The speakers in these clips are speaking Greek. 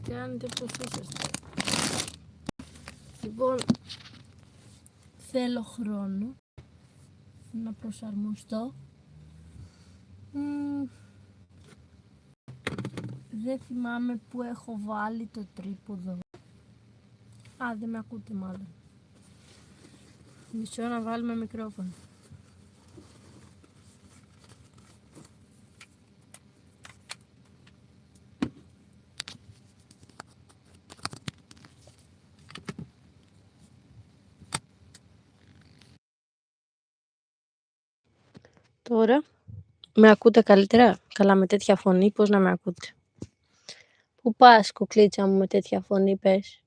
κάνετε, πώς είσαστε? Λοιπόν, θέλω χρόνο να προσαρμοστώ. Δεν θυμάμαι που έχω βάλει το τρίποδο. Δεν με ακούτε μάλλον. Μισό να βάλουμε μικρόφωνο. Τώρα με ακούτε καλύτερα? Καλά, με τέτοια φωνή πώς να με ακούτε? Πού πας, κουκλίτσα μου, με τέτοια φωνή πες?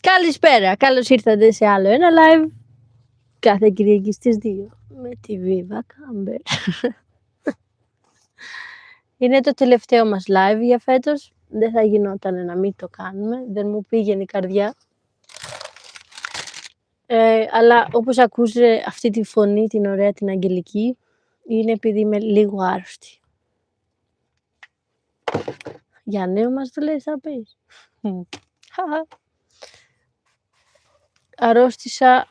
Καλησπέρα, καλώς ήρθατε σε άλλο ένα live κάθε Κυριακή στις 2 με τη Viva Camber. Είναι το τελευταίο μας live για φέτος. Δεν θα γινόταν να μην το κάνουμε, δεν μου πήγαινε η καρδιά. Αλλά όπως ακούσε αυτή τη φωνή, την ωραία, την αγγελική, είναι επειδή είμαι λίγο άρρωστη. Για νέο μας το λες, θα πεις? Αρρώστησα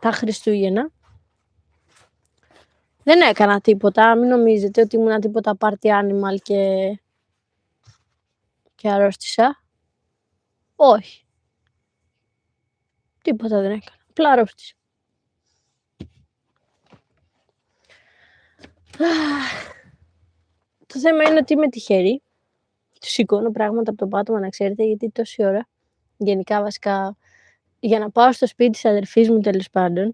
τα Χριστούγεννα. Δεν έκανα τίποτα, μην νομίζετε ότι ήμουν τίποτα party animal και αρρώστησα. Όχι. Τίποτα δεν έκανα, απλά αρρώστησα. Το θέμα είναι ότι είμαι τυχερή. Του σηκώνω πράγματα από το πάτωμα, να ξέρετε, γιατί τόση ώρα. Γενικά, βασικά, για να πάω στο σπίτι της αδερφής μου, τέλος πάντων,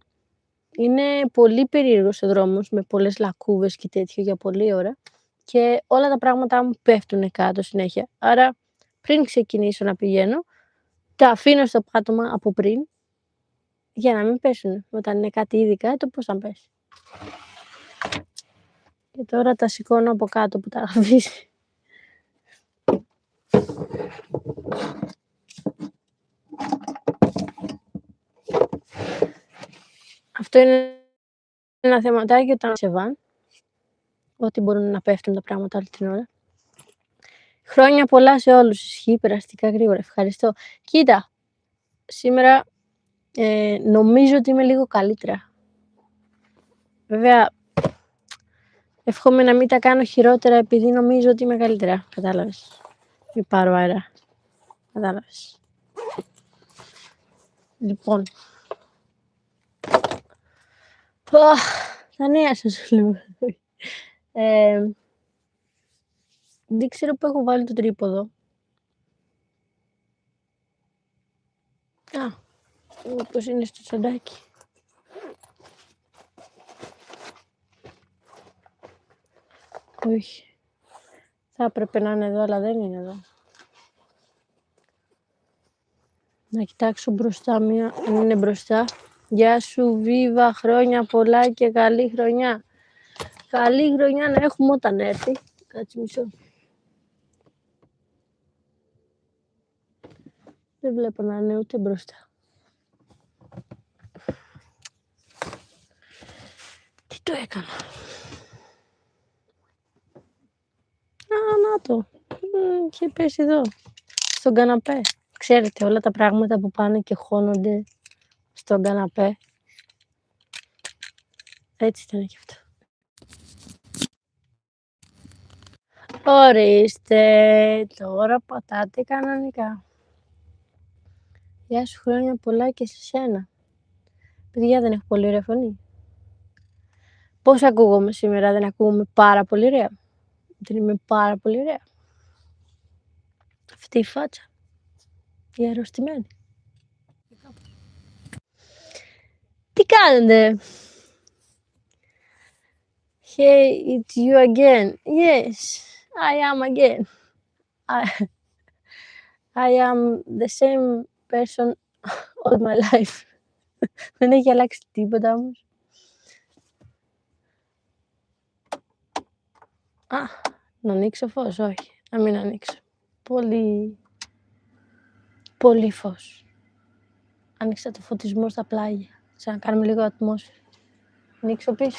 είναι πολύ περίεργος ο δρόμος, με πολλές λακκούβες και τέτοιο για πολλή ώρα. Και όλα τα πράγματα μου πέφτουν κάτω συνέχεια. Άρα, πριν ξεκινήσω να πηγαίνω, τα αφήνω στο πάτωμα από πριν, για να μην πέσουν. Όταν είναι κάτι ήδη κάτω, πώς θα πέσει? Και τώρα τα σηκώνω από κάτω που τα έχω αφήσει. Αυτό είναι ένα θεματάκι όταν σε βαν, ότι μπορούν να πέφτουν τα πράγματα όλη την ώρα. Χρόνια πολλά σε όλους, ισχύει περαστικά γρήγορα, ευχαριστώ. Κοίτα, σήμερα νομίζω ότι είμαι λίγο καλύτερα. Βέβαια, εύχομαι να μην τα κάνω χειρότερα επειδή νομίζω ότι είμαι καλύτερα, κατάλαβες? Μην πάρω αέρα, κατάλαβες? Λοιπόν, τα νέα σας λέω. Δεν ξέρω που έχω βάλει το τρίποδο. Μήπως είναι στο τσαντάκι. Όχι. Θα έπρεπε να είναι εδώ, αλλά δεν είναι εδώ. Να κοιτάξω μπροστά μία, αν είναι μπροστά. Γεια σου Βίβα, χρόνια πολλά και καλή χρονιά. Καλή χρονιά να έχουμε όταν έρθει. Κάτσε μισό. Δεν βλέπω να είναι ούτε μπροστά. Τι το έκανα? Να το. Είχε πέσει εδώ. Στον καναπέ. Ξέρετε όλα τα πράγματα που πάνε και χώνονται στον καναπέ. Έτσι ήταν και αυτό. Ορίστε, τώρα πατάτε κανονικά. Γεια σου, χρόνια πολλά και σε σένα. Παιδιά, δεν έχω πολύ ωραία φωνή. Πώς ακούγομαι σήμερα? Δεν ακούγομαι πάρα πολύ ωραία? Δεν είμαι πάρα πολύ ωραία? Αυτή η φάτσα, η αρρωστημένη. Τι κάνετε? Hey, it's you again. Yes, I am again. I am the same person all my life. Δεν έχει αλλάξει τίποτα όμως. Να ανοίξω φως? Όχι, να μην ανοίξω. Πολύ φως. Άνοιξα το φωτισμό στα πλάγια. Σαν να κάνουμε λίγο ατμόσφαιρα. Ανοίξω πίσω.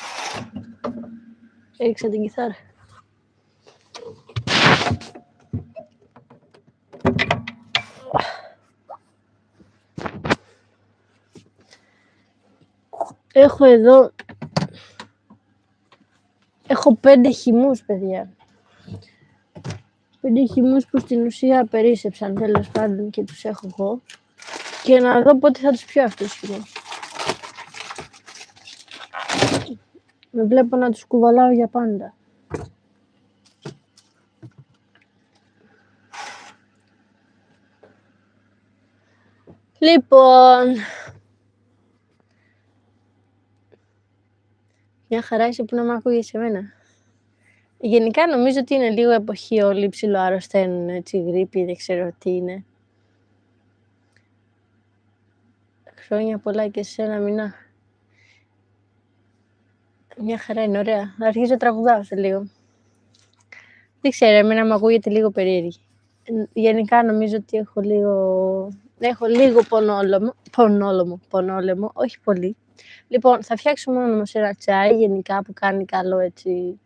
Έριξα την κιθάρα. Έχω εδώ... Έχω 5 χυμούς, παιδιά. 5 χυμούς που στην ουσία περίσσεψαν, τέλος πάντων, και τους έχω εγώ. Και να δω πότε θα τους πιω αυτούς τους χυμούς. Με βλέπω να τους κουβαλάω για πάντα. Λοιπόν, μια χαρά είσαι που να μ' ακούγεις εμένα. Γενικά νομίζω ότι είναι λίγο εποχή όλοι ψιλοαρρωσταίνουν, έτσι, γρίπη, δεν ξέρω τι είναι. Χρόνια πολλά και σε ένα μηνά. Μια χαρά είναι, ωραία. Θα αρχίσω να τραγουδάω σε λίγο. Δεν ξέρω, εμένα μου ακούγεται λίγο περίεργη. Γενικά νομίζω ότι έχω λίγο πονόλεμο, όχι πολύ. Λοιπόν, θα φτιάξουμε μόνο μας ένα τσάι, γενικά, που κάνει καλό, έτσι,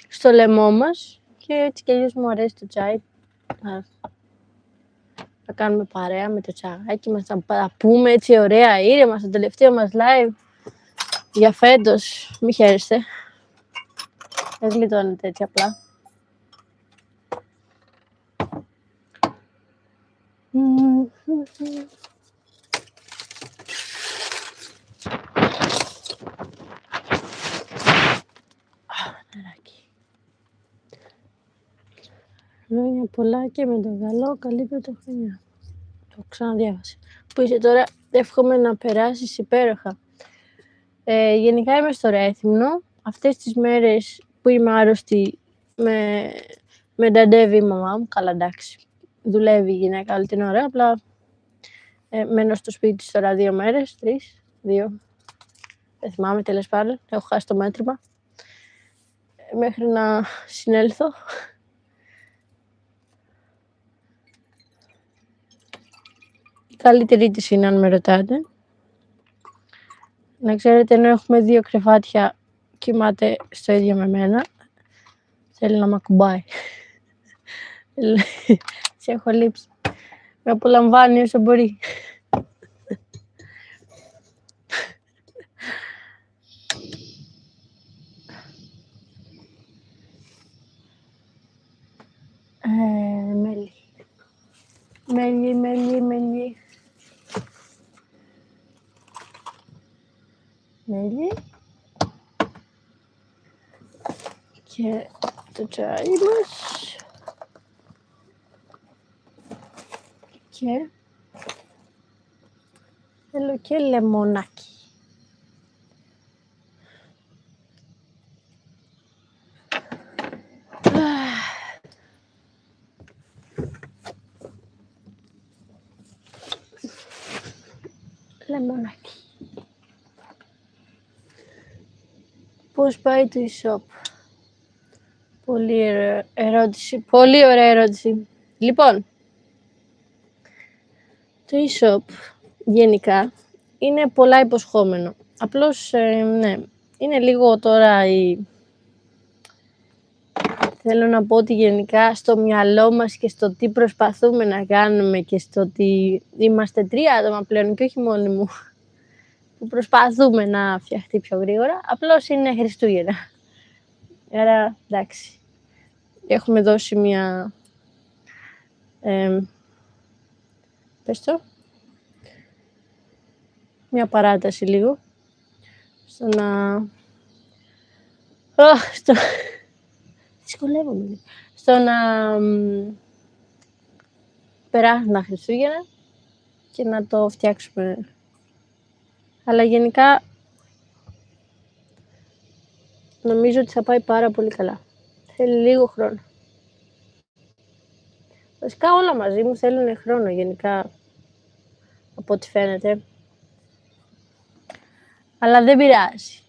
στο λαιμό μας. Και έτσι κι αλλιώς μου αρέσει το τσάι. Θα κάνουμε παρέα με το τσαγάκι μας, θα πούμε έτσι ωραία, ήρεμα, στο τελευταίο μας live για φέτος. Μη χαίρεστε. Δεν γλιτώνετε έτσι απλά. Νεράκι. Χρόνια πολλά και με τον καλό, καλή πρωτοχρονιά. Το ξαναδιάβασα. Που είσαι τώρα, εύχομαι να περάσεις υπέροχα. Γενικά είμαι στο Ρέθυμνο. Αυτές τις μέρες που είμαι άρρωστη, με νταντεύει η μαμά μου. Καλά, εντάξει. Δουλεύει η γυναίκα όλη την ώρα, απλά μένω στο σπίτι της τώρα 2 μέρες, 3, 2. Δεν θυμάμαι, τέλος πάντων. Έχω χάσει το μέτρημα. Μέχρι να συνέλθω. Η καλύτερη της είναι, αν με ρωτάτε. Να ξέρετε, ενώ έχουμε 2 κρεβάτια, κοιμάται στο ίδιο με μένα. Θέλει να μ' ακουμπάει. Σε έχω λείψει. Με απολαμβάνει όσο μπορεί. Μέλι. Μέλι. Και το τσάι μας. Και θέλω και λεμονάκι. Λεμονάκι. Πώς πάει το e-shop? Πολύ ωραία ερώτηση. Λοιπόν, το e-shop γενικά είναι πολλά υποσχόμενο. Απλώς, ναι, είναι λίγο τώρα θέλω να πω ότι γενικά στο μυαλό μας και στο τι προσπαθούμε να κάνουμε και στο ότι είμαστε 3 άτομα πλέον και όχι μόνοι μου, που προσπαθούμε να φτιαχτεί πιο γρήγορα, απλώς είναι Χριστούγεννα. Άρα, εντάξει, έχουμε δώσει μια, μια παράταση λίγο, στο να... Δυσκολεύομαι. Στο να περάσουν τα Χριστούγεννα και να το φτιάξουμε. Αλλά γενικά νομίζω ότι θα πάει πάρα πολύ καλά. Θέλει λίγο χρόνο. Βασικά όλα μαζί μου θέλουν χρόνο γενικά, από ό,τι φαίνεται. Αλλά δεν πειράζει.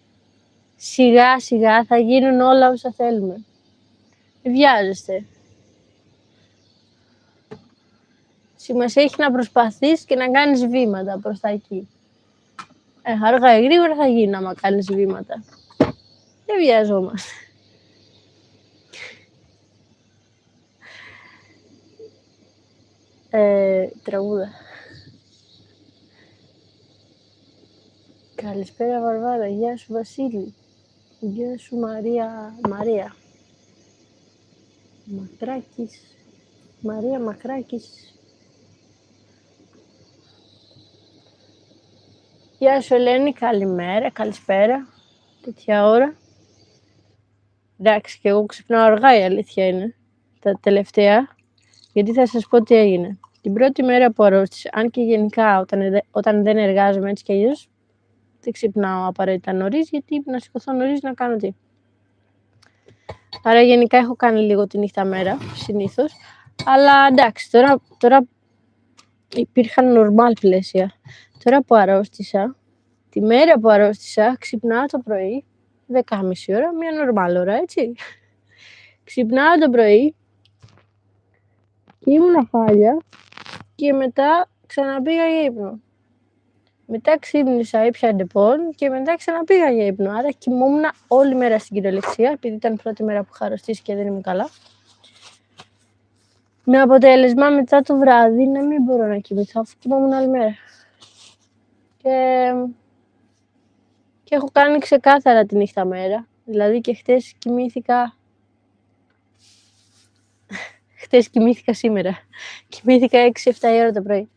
Σιγά σιγά θα γίνουν όλα όσα θέλουμε. Μην βιάζεστε. Σημασία έχει να προσπαθείς και να κάνεις βήματα προς τα εκεί. Αργά ή γρήγορα θα γίνει άμα κάνεις βήματα. Δεν βιαζόμαστε. Τραγούδα. Καλησπέρα Βαρβάρα, γεια σου Βασίλη. Γεια σου Μαρία. Μακράκης. Μαρία Μακράκης. Γεια σου Ελένη, καλημέρα, καλησπέρα. Τέτοια ώρα. Εντάξει, και εγώ ξυπνάω αργά, η αλήθεια είναι. Τα τελευταία. Γιατί θα σας πω τι έγινε. Την πρώτη μέρα που αρρώστησα, αν και γενικά όταν δεν εργάζομαι έτσι κι αλλιώς, δεν ξυπνάω απαραίτητα νωρίς, γιατί να σηκωθώ νωρίς να κάνω τι. Άρα γενικά έχω κάνει λίγο τη νύχτα μέρα, συνήθως. Αλλά εντάξει, τώρα υπήρχαν normal πλαίσια. Τώρα που αρρώστησα, τη μέρα που αρρώστησα, ξυπνάω το πρωί, 10:30 ώρα, μια normal ώρα, έτσι. Ξυπνάω το πρωί και ήμουν χάλια και μετά ξαναπήγα για ύπνο. Μετά ξύπνησα, έπια ντεπών και μετά ξαναπήγα για ύπνο. Άρα κοιμόμουν όλη μέρα στην κυριολεξία, επειδή ήταν η πρώτη μέρα που είχα αρρωστήσει και δεν είμαι καλά. Με αποτέλεσμα μετά το βράδυ να μην μπορώ να κοιμηθώ, αφού κοιμόμουν όλη μέρα. Και έχω κάνει ξεκάθαρα τη νύχτα μέρα. Δηλαδή και χτες κοιμήθηκα... Χτες κοιμήθηκα σήμερα. Κοιμήθηκα 6-7 η ώρα το πρωί.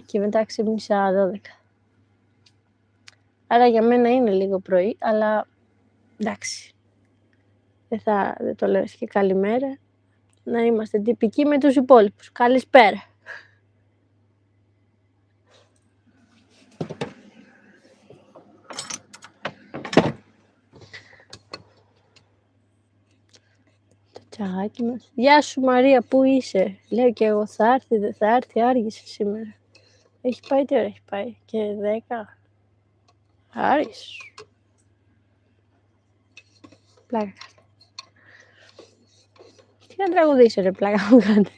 Και μετά ξύπνησα 12. Άρα για μένα είναι λίγο πρωί, αλλά εντάξει. Δεν το λέω και καλημέρα. Να είμαστε τυπικοί με τους υπόλοιπους. Καλησπέρα. Το τσαγάκι μας. Γεια σου Μαρία, πού είσαι? Λέω και εγώ θα έρθει, δεν θα έρθει, άργησε σήμερα. Έχει πάει, τι ώρα έχει πάει? Και 10. Άργησε. Πλάκα. Τι να τραγουδήσω ρε πλάκα μου κάνετε?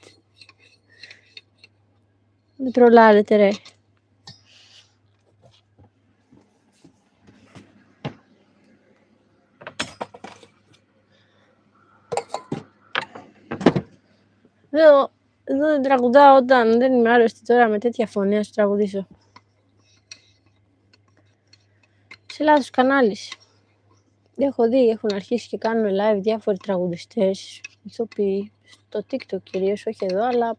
Με τρολάρετε ρε. Εδώ δεν τραγουδάω όταν δεν είμαι άρρωστη τώρα με τέτοια φωνή να σου τραγουδήσω. Σε λάθος κανάλι. Έχω δει, έχουν αρχίσει και κάνουν live διάφοροι τραγουδιστές, ηθοποιοί, στο TikTok κυρίως, όχι εδώ, αλλά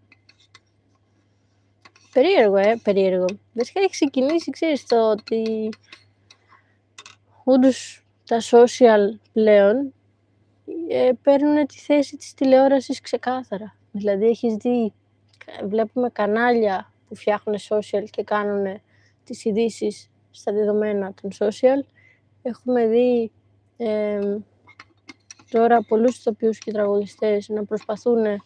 περίεργο. Βασικά έχει ξεκινήσει, ξέρεις, το ότι όντως τα social πλέον παίρνουν τη θέση της τηλεόρασης ξεκάθαρα. Δηλαδή έχεις δει, βλέπουμε κανάλια που φτιάχνουν social και κάνουν τις ειδήσεις στα δεδομένα των social. Έχουμε δει τώρα πολλούς ηθοποιούς και τραγουδιστές να προσπαθούν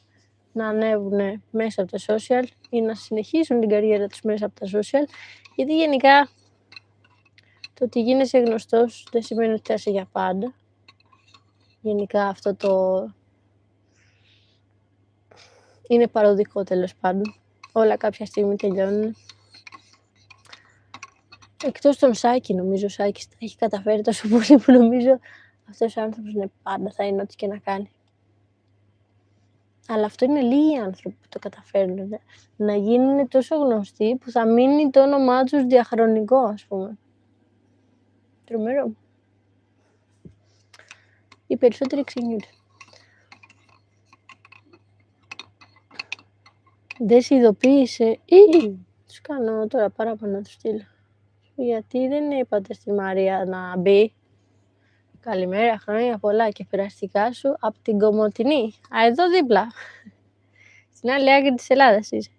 να ανέβουν μέσα από τα social ή να συνεχίσουν την καριέρα τους μέσα από τα social, γιατί γενικά το ότι γίνεσαι γνωστός δεν σημαίνει ότι θα είσαι για πάντα. Γενικά αυτό το είναι παροδικό τέλος πάντων. Όλα κάποια στιγμή τελειώνουν. Εκτός τον Σάκη, νομίζω ο Σάκης τα έχει καταφέρει τόσο πολύ που νομίζω αυτός ο άνθρωπος είναι πάντα, θα είναι ό,τι και να κάνει. Αλλά αυτό είναι λίγοι άνθρωποι που το καταφέρνουν. Να γίνουν τόσο γνωστοί που θα μείνει το όνομά τους διαχρονικό, ας πούμε. Τρομερό. Οι περισσότεροι ξενιούνται. Δεν σε ειδοποίησε ή τους κάνω τώρα παράπονα να τους στείλω. Γιατί δεν είπατε στη Μαρία να μπει? Καλημέρα, χρόνια πολλά και περαστικά σου από την Κομοτηνή. Εδώ δίπλα. Στην άλλη άκρη της Ελλάδας είσαι.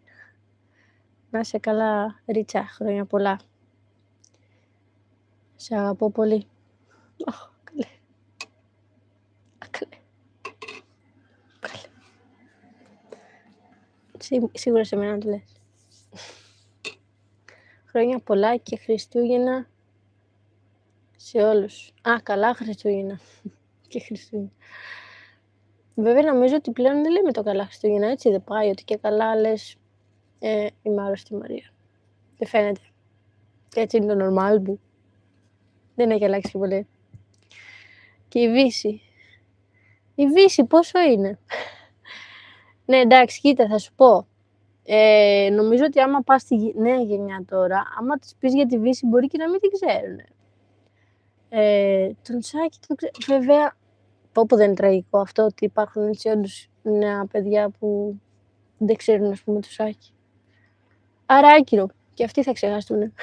Να είσαι καλά, Ρίτσα, χρόνια πολλά. Σε αγαπώ πολύ. Καλέ. Σίγουρα σε μένα το λες. Χρόνια πολλά και Χριστούγεννα σε όλους. Καλά Χριστούγεννα και Χριστούγεννα. Βέβαια νομίζω ότι πλέον δεν λέμε το καλά Χριστούγεννα, έτσι δεν πάει, ότι και καλά λες είμαι άρρωστη Μαρία. Δεν φαίνεται. Έτσι είναι το normal μου. Δεν έχει αλλάξει πολύ. Και η Βύση. Η Βύση πόσο είναι? Ναι, εντάξει, κοίτα, θα σου πω. Νομίζω ότι άμα πας στη νέα γενιά τώρα, άμα της πεις για τη Βύση μπορεί και να μην την ξέρουν. Τον Σάκη το ξέρω. Βέβαια, πω δεν είναι τραγικό αυτό ότι υπάρχουν έτσι όντως νέα παιδιά που δεν ξέρουν, ας πούμε, το Σάκη. Άρα άκυρο. Και αυτοί θα ξεχαστούν.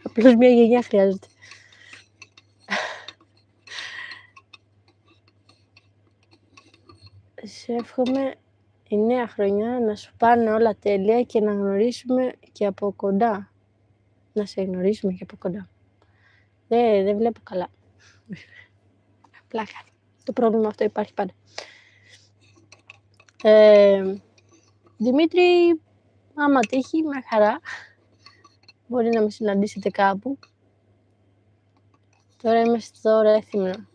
Απλώς μια γενιά χρειάζεται. Σε εύχομαι η νέα χρονιά να σου πάνε όλα τέλεια και να γνωρίσουμε και από κοντά. Να σε γνωρίσουμε και από κοντά. Δεν βλέπω καλά. Πλάκα. Το πρόβλημα αυτό υπάρχει πάντα. Δημήτρη, άμα τύχει, με χαρά. Μπορεί να με συναντήσετε κάπου. Τώρα είμαι στο Ρέθυμνο.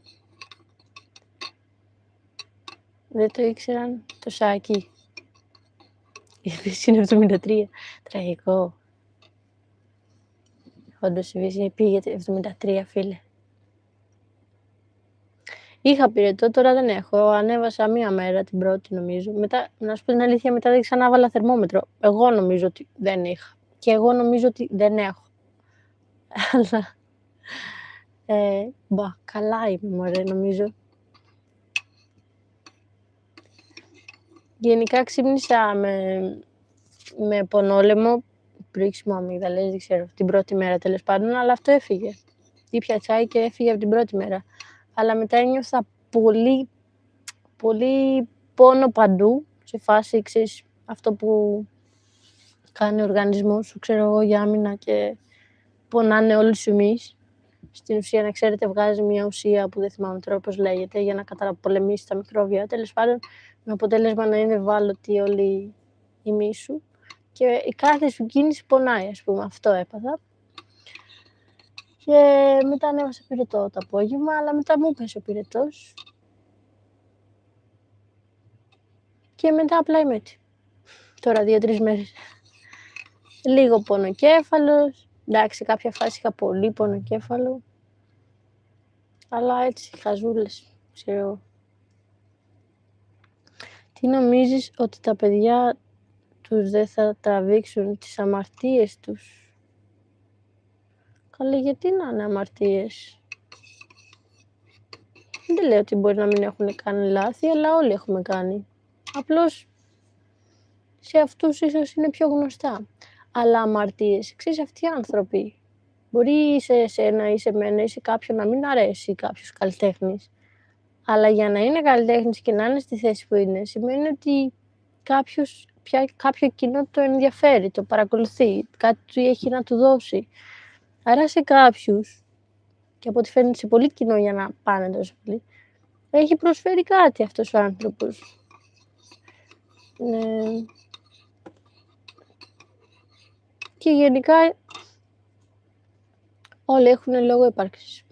Δεν το ήξεραν το Σάκη. Η Βύση είναι 73. Τραγικό. Όντως η Βύση πήγε 73, φίλε. Είχα πυρετό, τώρα δεν έχω. Ανέβασα μία μέρα την πρώτη, νομίζω. Μετά, να σου πω την αλήθεια, μετά δεν ξανά βάλα θερμόμετρο. Εγώ νομίζω ότι δεν είχα. Και εγώ νομίζω ότι δεν έχω. Αλλά... καλά είμαι, μωρέ, νομίζω. Γενικά ξύπνησα με πονόλαιμο, πρίξιμο αμύγδαλες, δεν ξέρω, την πρώτη μέρα τέλος πάντων, αλλά αυτό έφυγε. Ήπια τσάι και έφυγε από την πρώτη μέρα. Αλλά μετά ένιωθα πολύ πόνο παντού, σε φάση, ξέρεις, αυτό που κάνει ο οργανισμός σου, ξέρω εγώ, για άμυνα και πονάνε όλοι τους εμείς. Στην ουσία, να ξέρετε, βγάζει μια ουσία που δεν θυμάμαι τώρα πώς λέγεται, για να καταπολεμήσει τα μικρόβια, τέλος πάντων, με αποτέλεσμα να είναι ευάλωτοι όλοι οι μυς σου. Και η κάθε σου κίνηση πονάει, ας πούμε, αυτό έπαθα. Και μετά ανέβασα πυρετό το απόγευμα, αλλά μετά μου έπεσε ο πυρετός. Και μετά απλά είμαι έτσι. Τώρα 2-3 μέρες. Λίγο πονοκέφαλος. Εντάξει, κάποια φάση είχα πολύ πονοκέφαλο. Αλλά έτσι, χαζούλες, ξέρω. Τι νομίζεις ότι τα παιδιά τους δεν θα τραβήξουν τις αμαρτίες τους? Καλέ, γιατί να είναι αμαρτίες? Δεν λέω ότι μπορεί να μην έχουν κάνει λάθη, αλλά όλοι έχουμε κάνει. Απλώς σε αυτούς ίσως είναι πιο γνωστά. Αλλά αμαρτίες, ξέρεις, αυτοί οι άνθρωποι. Μπορεί σε εσένα ή σε μένα ή σε κάποιον να μην αρέσει κάποιος καλλιτέχνης. Αλλά για να είναι καλλιτέχνης και να είναι στη θέση που είναι, σημαίνει ότι κάποιο κοινό το ενδιαφέρει, το παρακολουθεί, κάτι του έχει να του δώσει. Άρα σε κάποιους, και από ό,τι φαίνεται σε πολύ κοινό για να πάνε τόσο πολύ, έχει προσφέρει κάτι αυτός ο άνθρωπος. Και γενικά όλοι έχουν λόγο ύπαρξης.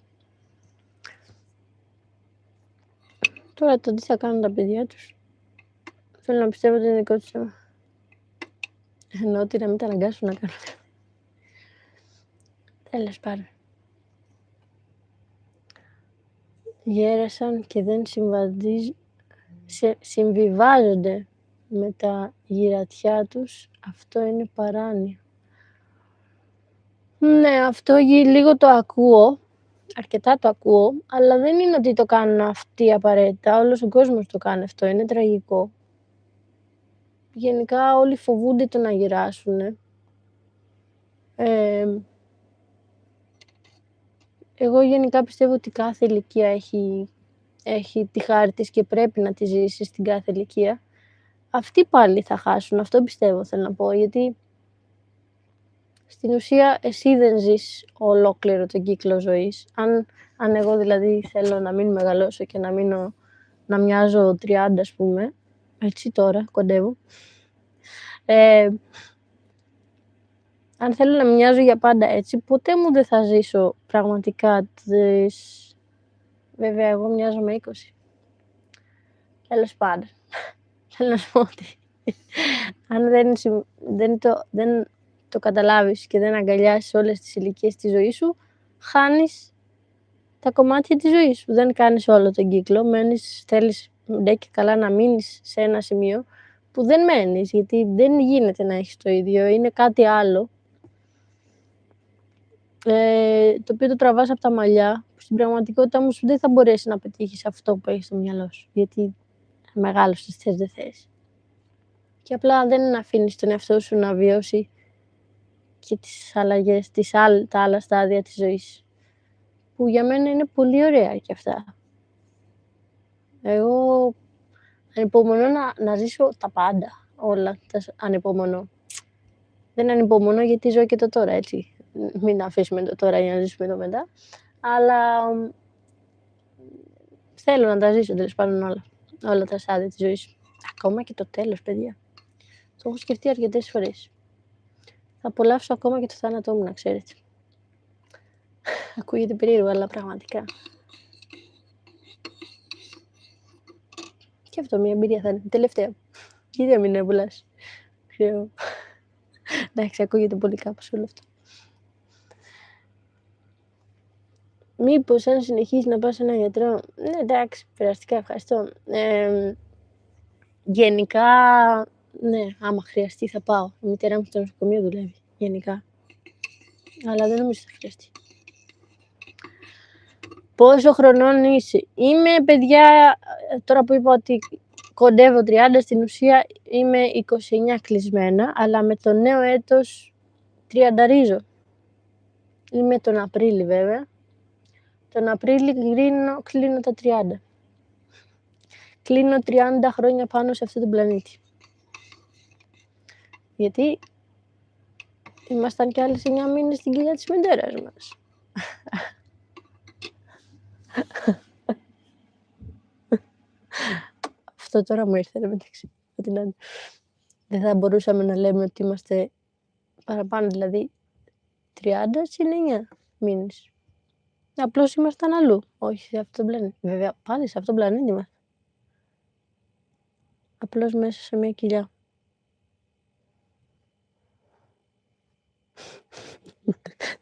Τώρα το τι θα κάνουν τα παιδιά τους, θέλω να πιστεύω ότι είναι δικό τους θέμα. Εννοώ ότι να μην τα αναγκάσουν να κάνουν. Τέλος πάντων. Γέρασαν και δεν συμβιβάζονται με τα γυρατιά τους. Αυτό είναι παράνοια. Ναι, αυτό λίγο το ακούω. Αρκετά το ακούω, αλλά δεν είναι ότι το κάνουν αυτοί απαραίτητα. Όλος ο κόσμος το κάνει αυτό, είναι τραγικό. Γενικά όλοι φοβούνται το να γεράσουν. Εγώ γενικά πιστεύω ότι κάθε ηλικία έχει τη χάρη της και πρέπει να τη ζήσει στην κάθε ηλικία. Αυτοί πάλι θα χάσουν, αυτό πιστεύω, θέλω να πω, γιατί στην ουσία εσύ δεν ζεις ολόκληρο τον κύκλο ζωής. Αν εγώ δηλαδή θέλω να μην μεγαλώσω και να μοιάζω 30, ας πούμε, έτσι τώρα κοντεύω, αν θέλω να μοιάζω για πάντα έτσι, ποτέ μου δεν θα ζήσω πραγματικά Βέβαια, εγώ μοιάζω με 20. Τέλος πάντων. Θέλω να σου πω ότι αν δεν το καταλάβεις και δεν αγκαλιάσεις όλες τις ηλικίες της ζωής σου, χάνεις τα κομμάτια της ζωής σου. Δεν κάνεις όλο τον κύκλο, θέλεις ντε και καλά να μείνεις σε ένα σημείο που δεν μένεις, γιατί δεν γίνεται να έχεις το ίδιο, είναι κάτι άλλο. Το οποίο το τραβάς από τα μαλλιά, που στην πραγματικότητα όμως δεν θα μπορέσει να πετύχεις αυτό που έχεις στο μυαλό σου, γιατί μεγάλωσες, θες δεν θες. Και απλά δεν αφήνεις τον εαυτό σου να βιώσει και τις αλλαγές, τα άλλα στάδια της ζωής, που για μένα είναι πολύ ωραία και αυτά. Εγώ ανυπομονώ να ζήσω τα πάντα, όλα ανυπομονώ. Δεν ανυπομονώ γιατί ζω και το τώρα, έτσι. Μην αφήσουμε το τώρα για να ζήσουμε το μετά. Αλλά θέλω να τα ζήσω τέλος πάντων όλα τα στάδια της ζωής. Ακόμα και το τέλος, παιδιά. Το έχω σκεφτεί αρκετές φορές. Θα απολαύσω ακόμα και το θάνατό μου, να ξέρετε. Ακούγεται περίεργο, αλλά πραγματικά. Και αυτό μια εμπειρία θα είναι. Τελευταία. Γιατί να μην έβουλας. Εντάξει, ακούγεται πολύ κάπως όλο αυτό. Μήπως αν συνεχίσεις να πας σε έναν γιατρό, ναι, εντάξει, περαστικά, ευχαριστώ. Γενικά, ναι, άμα χρειαστεί θα πάω. Η μητέρα μου στο νοσοκομείο δουλεύει, γενικά. Αλλά δεν νομίζω θα χρειαστεί. Πόσο χρονών είσαι? Είμαι, παιδιά, τώρα που είπα ότι κοντεύω 30, στην ουσία είμαι 29 κλεισμένα, αλλά με το νέο έτος 30ρίζω. Είμαι τον Απρίλη βέβαια. Τον Απρίλη κλείνω τα 30. Κλείνω 30 χρόνια πάνω σε αυτόν τον πλανήτη. Γιατί ήμασταν κι άλλες 9 μήνες στην κοιλιά της μητέρας μας. Αυτό τώρα μου ήρθε, μεταξύ. Δεν θα μπορούσαμε να λέμε ότι είμαστε παραπάνω, δηλαδή 30 συν 9 μήνες. Απλώς ήμασταν αλλού, όχι σε αυτόν τον πλανήτη. Βέβαια, πάλι σε αυτόν τον πλανήτη είμαστε. Απλώς μέσα σε μια κοιλιά.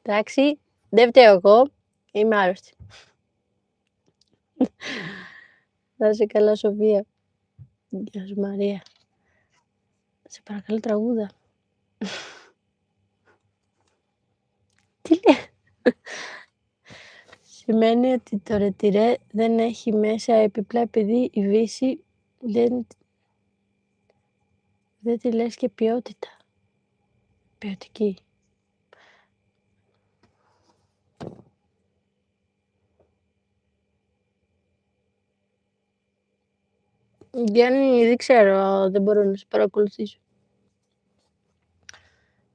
Εντάξει, δεν φταίω εγώ, είμαι άρρωστη. Να είσαι καλά, Σοφία. Γεια σου, Μαρία. Σε παρακαλώ, τραγούδα. Τι λέει? Σημαίνει ότι το ρετυρέ δεν έχει μέσα επιπλά, επειδή η Βύση δεν τη λες και ποιότητα. Ποιοτική. Γιάννη, δεν ξέρω, δεν μπορώ να σε παρακολουθήσω.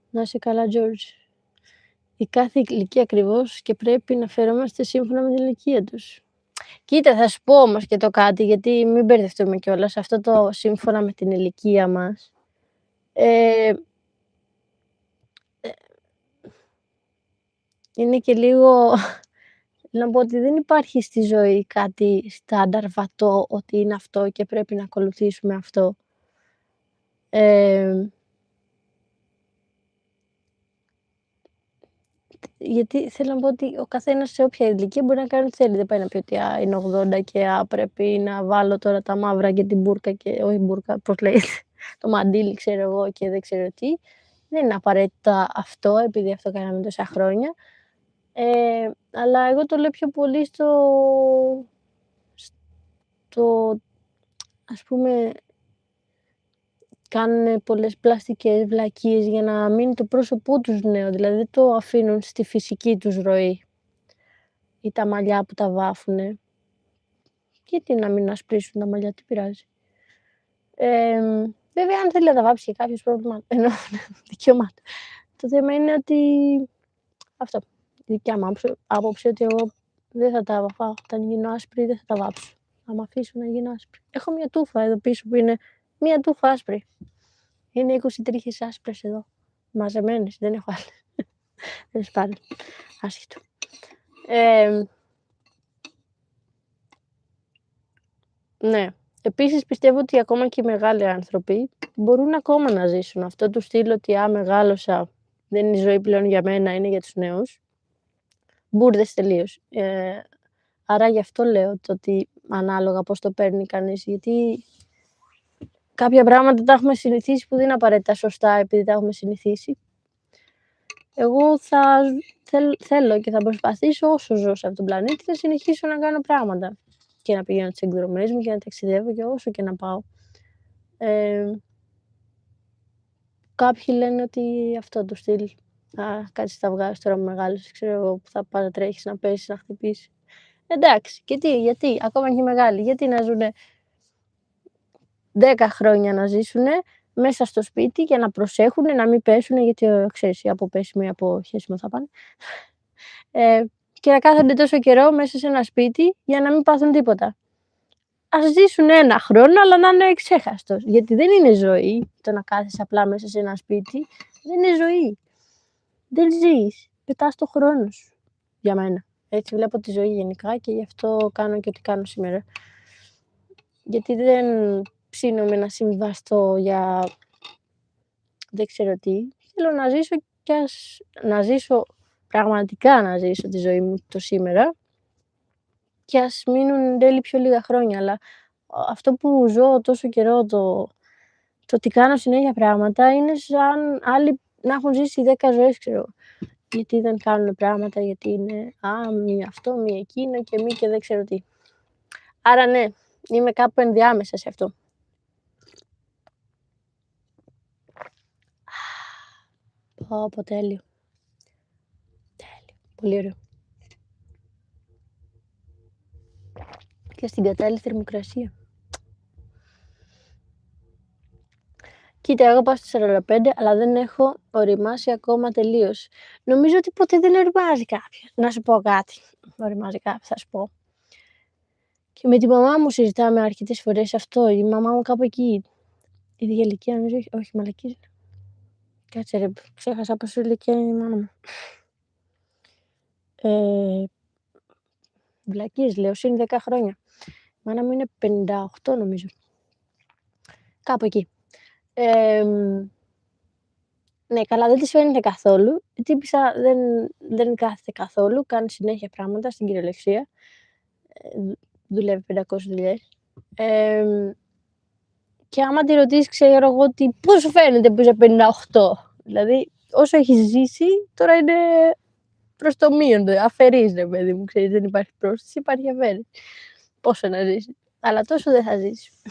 Να είσαι καλά, Τζόρτζ. Η κάθε ηλικία ακριβώς και πρέπει να φερόμαστε σύμφωνα με την ηλικία τους. Κοίτα, θα σου πω όμως και το κάτι, γιατί μην μπερδευτούμε κιόλας. Αυτό το σύμφωνα με την ηλικία μας. Είναι και λίγο... Να πω ότι δεν υπάρχει στη ζωή κάτι στάνταρ βατό, ότι είναι αυτό και πρέπει να ακολουθήσουμε αυτό. Γιατί θέλω να πω ότι ο καθένας σε όποια ηλικία μπορεί να κάνει ό,τι θέλει. Δεν πάει να πει ότι είναι 80 και πρέπει να βάλω τώρα τα μαύρα και την μπουρκα και όχι μπουρκα, πώς λέγεται, το μαντίλι ξέρω εγώ και δεν ξέρω τι. Δεν είναι απαραίτητα αυτό, επειδή αυτό κάναμε τόσα χρόνια. Αλλά εγώ το λέω πιο πολύ στο ας πούμε, κάνουν πολλές πλαστικές βλακίες για να μείνει το πρόσωπό τους νέο, δηλαδή δεν το αφήνουν στη φυσική τους ροή ή τα μαλλιά που τα βάφουνε. Γιατί να μην ασπρίσουν τα μαλλιά, τι πειράζει. Βέβαια, αν θέλει να τα βάψει και κάποιος πρόβλημα, ενώ δικαίωμα. Το θέμα είναι ότι αυτό, η δικιά μου άποψη, ότι εγώ δεν θα τα βαφάω. Όταν γίνω άσπρη δεν θα τα βάψω. Θα με αφήσω να γίνω άσπρη. Έχω μια τούφα εδώ πίσω που είναι μια τούφα άσπρη. Είναι 20 τρίχες άσπρες εδώ. Μαζεμένες, δεν έχω άλλες. Δεν σπάνε. Άσχετο. Ναι. Επίσης πιστεύω ότι ακόμα και οι μεγάλοι άνθρωποι μπορούν ακόμα να ζήσουν αυτό του στυλ ότι μεγάλωσα, δεν είναι η ζωή πλέον για μένα, είναι για τους νέους. μπουρδες τελείως. Άρα γι' αυτό λέω το ότι ανάλογα πώς το παίρνει κανείς, γιατί κάποια πράγματα τα έχουμε συνηθίσει που δεν είναι απαραίτητα σωστά επειδή τα έχουμε συνηθίσει. Εγώ θέλω και θα προσπαθήσω όσο ζω σε αυτόν τον πλανήτη να συνεχίσω να κάνω πράγματα και να πηγαίνω στις εκδρομές μου και να ταξιδεύω και όσο και να πάω. Κάποιοι λένε ότι αυτό το στυλ, κάτσε τα βγάζεις τώρα που μεγάλωσες, ξέρω εγώ, που θα πας να τρέχεις, να πέσεις, να χτυπήσεις. Εντάξει, και γιατί, ακόμα και οι μεγάλοι, γιατί να ζουνε 10 χρόνια να ζήσουνε μέσα στο σπίτι και να προσέχουνε να μην πέσουνε, γιατί ξέρεις, ή από πέσιμο ή από χέσιμο θα πάνε. Και να κάθονται τόσο καιρό μέσα σε ένα σπίτι για να μην πάθουν τίποτα. Ας ζήσουν 1 χρόνο, αλλά να είναι εξέχαστος. Γιατί δεν είναι ζωή το να κάθεσαι απλά μέσα σε ένα σπίτι. Δεν είναι ζωή. Δεν ζεις. Πετάς το χρόνο σου. Για μένα. Έτσι βλέπω τη ζωή γενικά και γι' αυτό κάνω και ό,τι κάνω σήμερα. Γιατί δεν ψήνομαι να συμβαστώ για δεν ξέρω τι. Θέλω να ζήσω πραγματικά να ζήσω τη ζωή μου το σήμερα και ας μείνουν εν τέλει πιο λίγα χρόνια, αλλά αυτό που ζω τόσο καιρό, το ότι κάνω συνέχεια πράγματα, είναι σαν άλλοι να έχουν ζήσει 10 ζωές, ξέρω. Γιατί δεν κάνουν πράγματα, γιατί είναι μη αυτό, μη εκείνο και μη και δεν ξέρω τι. Άρα ναι, είμαι κάπου ενδιάμεσα σε αυτό. Πω, τέλειο. Τέλειο. Πολύ ωραίο. Και στην κατάλληλη θερμοκρασία. Κοίτα, εγώ πάω στις 45, αλλά δεν έχω οριμάσει ακόμα τελείως. Νομίζω ότι ποτέ δεν οριμάζει κάποιος. Να σου πω κάτι. Οριμάζει κάποιος, θα σου πω. Και με τη μαμά μου συζητάμε αρκετές φορές αυτό. Η μαμά μου κάπου εκεί. Η ίδια ηλικία, νομίζω, όχι μαλακής. Κάτσε ρε, ξέχασα πόσο ηλικία είναι η μάνα μου. Βλακίες λέω, συν 10 χρόνια. Η μάνα μου είναι 58 νομίζω. Κάπου εκεί. Ναι, καλά, δεν της φαίνεται καθόλου. Η τύπισσα δεν κάθεται καθόλου, κάνει συνέχεια πράγματα στην κυριολεξία. Δουλεύει 500 δουλειές. Και άμα τη ρωτήσεις, ξέρω εγώ, πώς σου φαίνεται που είσαι 58. Δηλαδή, όσο έχεις ζήσει, τώρα είναι προς το μείον. Αφαιρείς, ρε παιδί μου, ξέρεις, δεν υπάρχει πρόσθεση, υπάρχει αφαίρεση. Πόσο να ζήσεις. Αλλά τόσο δεν θα ζήσεις.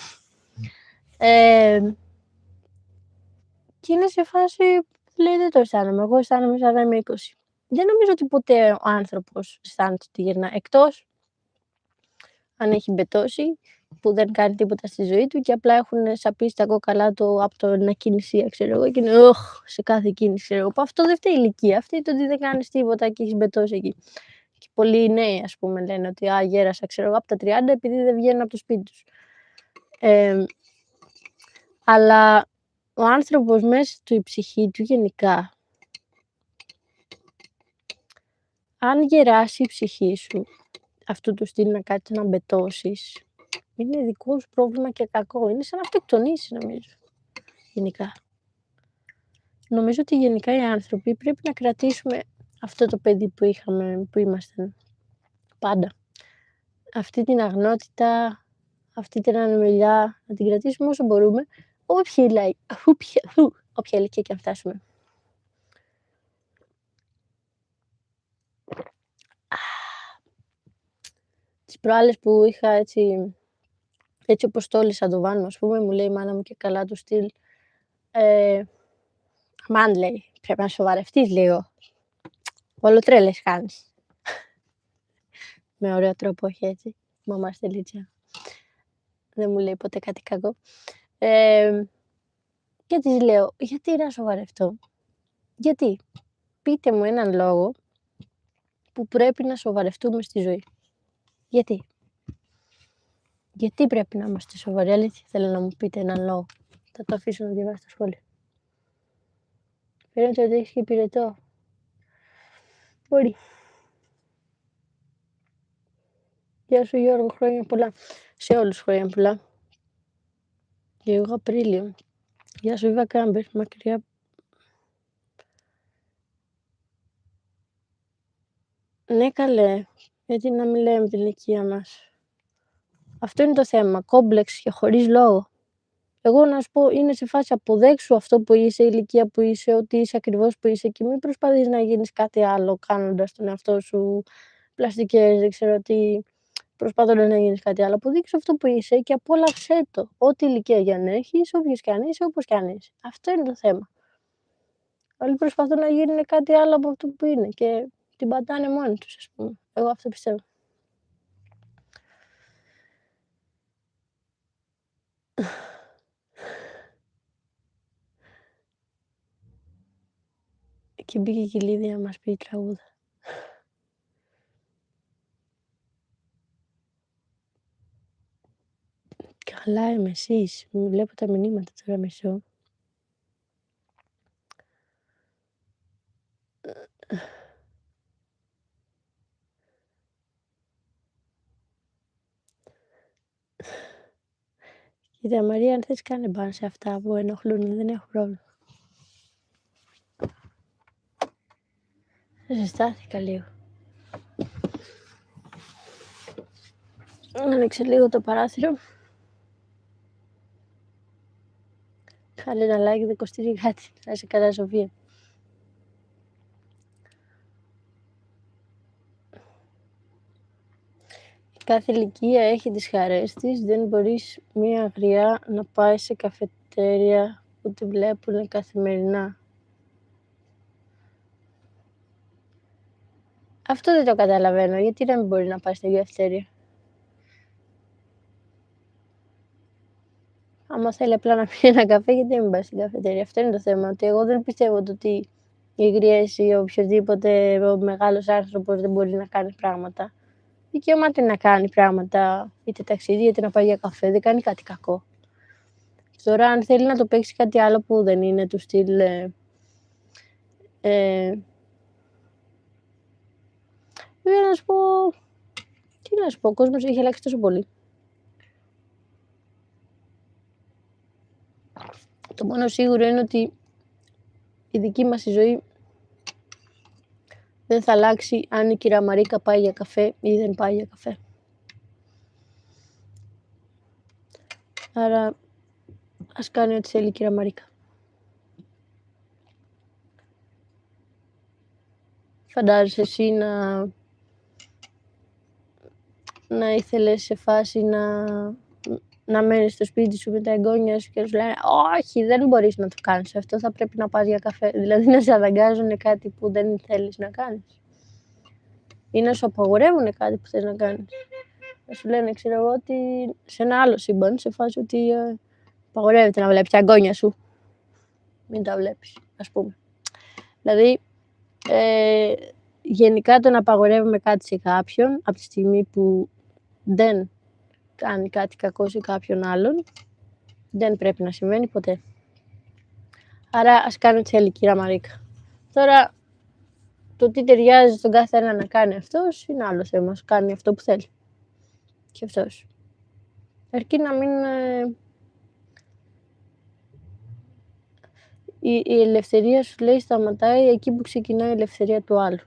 Και είναι σε φάση που λέει δεν το αισθάνομαι. Εγώ αισθάνομαι σαν να είμαι 20. Δεν νομίζω ότι ποτέ ο άνθρωπος αισθάνεται ότι γυρνά. Εκτός αν έχει μπετώσει, που δεν κάνει τίποτα στη ζωή του και απλά έχουν σαπίσει τα κόκαλά του από την ακινησία, ξέρω εγώ, και είναι σε κάθε κίνηση, ξέρω εγώ. Αυτό δεν φταίει η ηλικία. Αυτή το ότι δεν κάνεις τίποτα και έχεις μπετώσει εκεί. Και πολλοί νέοι, ας πούμε, λένε ότι γέρασα, ξέρω εγώ, από τα 30 επειδή δεν βγαίνουν από το σπίτι τους. Αλλά ο άνθρωπος μέσα του, η ψυχή του γενικά, αν γεράσει η ψυχή σου, αυτού του στυλ να κάτσεις να μπετώσεις, είναι δικό σου πρόβλημα και κακό. Είναι σαν να αυτοκτονήσεις, νομίζω. Γενικά. Νομίζω ότι γενικά οι άνθρωποι πρέπει να κρατήσουμε αυτό το παιδί που είχαμε, που ήμασταν πάντα. Αυτή την αγνότητα, αυτή την ανεμελιά, να την κρατήσουμε όσο μπορούμε, όποια ηλικία και αν φτάσουμε. Τις προάλλες που είχα έτσι όπως τόλισα το βάνο, ας πούμε, μου λέει η μάνα μου και καλά του στυλ, αμάν, λέει, πρέπει να σοβαρευτείς λίγο. Όλο τρέλες κάνεις. Με ωραίο τρόπο, όχι έτσι. Μαμά στελίτσια. Δεν μου λέει ποτέ κάτι κακό. Και της λέω, γιατί να σοβαρευτώ. Γιατί. Πείτε μου έναν λόγο που πρέπει να σοβαρευτούμε στη ζωή. Γιατί. Γιατί πρέπει να είμαστε σοβαροί. Αλήθεια, θέλω να μου πείτε έναν λόγο. Θα το αφήσω να διαβάσει στα σχόλια. Φαίνεται ότι έχεις και πυρετό. Μπορεί. Γεια σου Γιώργο, χρόνια πολλά. Σε όλους χρόνια πολλά. Και εγώ Απρίλιο. Γεια σου Ιβα Κάμπερ, μακριά. Ναι καλέ, γιατί να μην λέμε την ηλικία μας. Αυτό είναι το θέμα, κόμπλεξ και χωρίς λόγο. Εγώ να σου πω, είναι σε φάση αποδέξου αυτό που είσαι, η ηλικία που είσαι, ότι είσαι ακριβώς που είσαι και μην προσπαθείς να γίνεις κάτι άλλο κάνοντας τον εαυτό σου πλαστικές, δεν ξέρω τι, προσπαθώντας να γίνεις κάτι άλλο. Αποδείξου αυτό που είσαι και απόλαυσέ το. Ό,τι ηλικία για να έχεις, όποιος κι αν είσαι, όπως κι αν είσαι. Αυτό είναι το θέμα. Όλοι προσπαθούν να γίνουν κάτι άλλο από αυτό που είναι και την πατάνε μόνοι τους, ας πούμε. Εγώ αυτό πιστεύω. Και μπήκε και η Λίδια να μας πει τραγούδα. Καλά είμαι, εσείς. Μην βλέπω τα μηνύματα τώρα μισό. Κοίτα Μαρία, αν θες κάνε μπαν σε αυτά που ενοχλούν, δεν έχω πρόβλημα. Ζεστάθηκα λίγο. Άνοιξε λίγο το παράθυρο. Χάλε ένα like, δεν κοστίζει κάτι. Να είσαι καλά, Σοφία. Κάθε ηλικία έχει τις χαρές της. Δεν μπορείς μία αγριά να πάει σε καφετέρια που τη βλέπουν καθημερινά. Αυτό δεν το καταλαβαίνω. Γιατί να μην μπορεί να πάει στην καφετέρια. Άμα θέλει απλά να πιει ένα καφέ, γιατί δεν πάει στην καφετέρια. Αυτό είναι το θέμα. Ότι εγώ δεν πιστεύω ότι οι γριές ή οποιοδήποτε μεγάλος άνθρωπος δεν μπορεί να κάνει πράγματα. Δικαιωμάται να κάνει πράγματα, είτε ταξίδι, είτε να πάει για καφέ, δεν κάνει κάτι κακό. Τώρα, αν θέλει να το παίξει κάτι άλλο που δεν είναι του στυλ. Βέβαια να σου πω. Τι να σου πω, ο κόσμος έχει αλλάξει τόσο πολύ. Το μόνο σίγουρο είναι ότι η δική μας η ζωή δεν θα αλλάξει αν η κυρία Μαρίκα πάει για καφέ ή δεν πάει για καφέ. Άρα, ας κάνει ό,τι θέλει η κυρία Μαρίκα. Φαντάζεσαι εσύ να ήθελες σε φάση να μένεις στο σπίτι σου με τα εγγόνια σου και να σου λένε όχι, δεν μπορείς να το κάνεις αυτό, θα πρέπει να πας για καφέ. Δηλαδή να σε αναγκάζουν κάτι που δεν θέλεις να κάνεις. Ή να σου απαγορεύουν κάτι που θες να κάνεις. Να σου λένε, ξέρω εγώ, ότι σε ένα άλλο σύμπαν, σε φάση ότι απαγορεύεται να βλέπεις τα εγγόνια σου. Μην τα βλέπεις, ας πούμε. Δηλαδή, γενικά το να απαγορεύουμε κάτι σε κάποιον, από τη στιγμή που δεν κάνει κάτι κακό σε κάποιον άλλον, δεν πρέπει να συμβαίνει ποτέ. Άρα ας κάνει ό,τι θέλει η κυρία Μαρίκα. Τώρα, το τι ταιριάζει στον κάθε ένα να κάνει αυτός είναι άλλο θέμα. Ας κάνει αυτό που θέλει. Και αυτός. Αρκεί να μην. Η ελευθερία σου λέει σταματάει εκεί που ξεκινάει η ελευθερία του άλλου.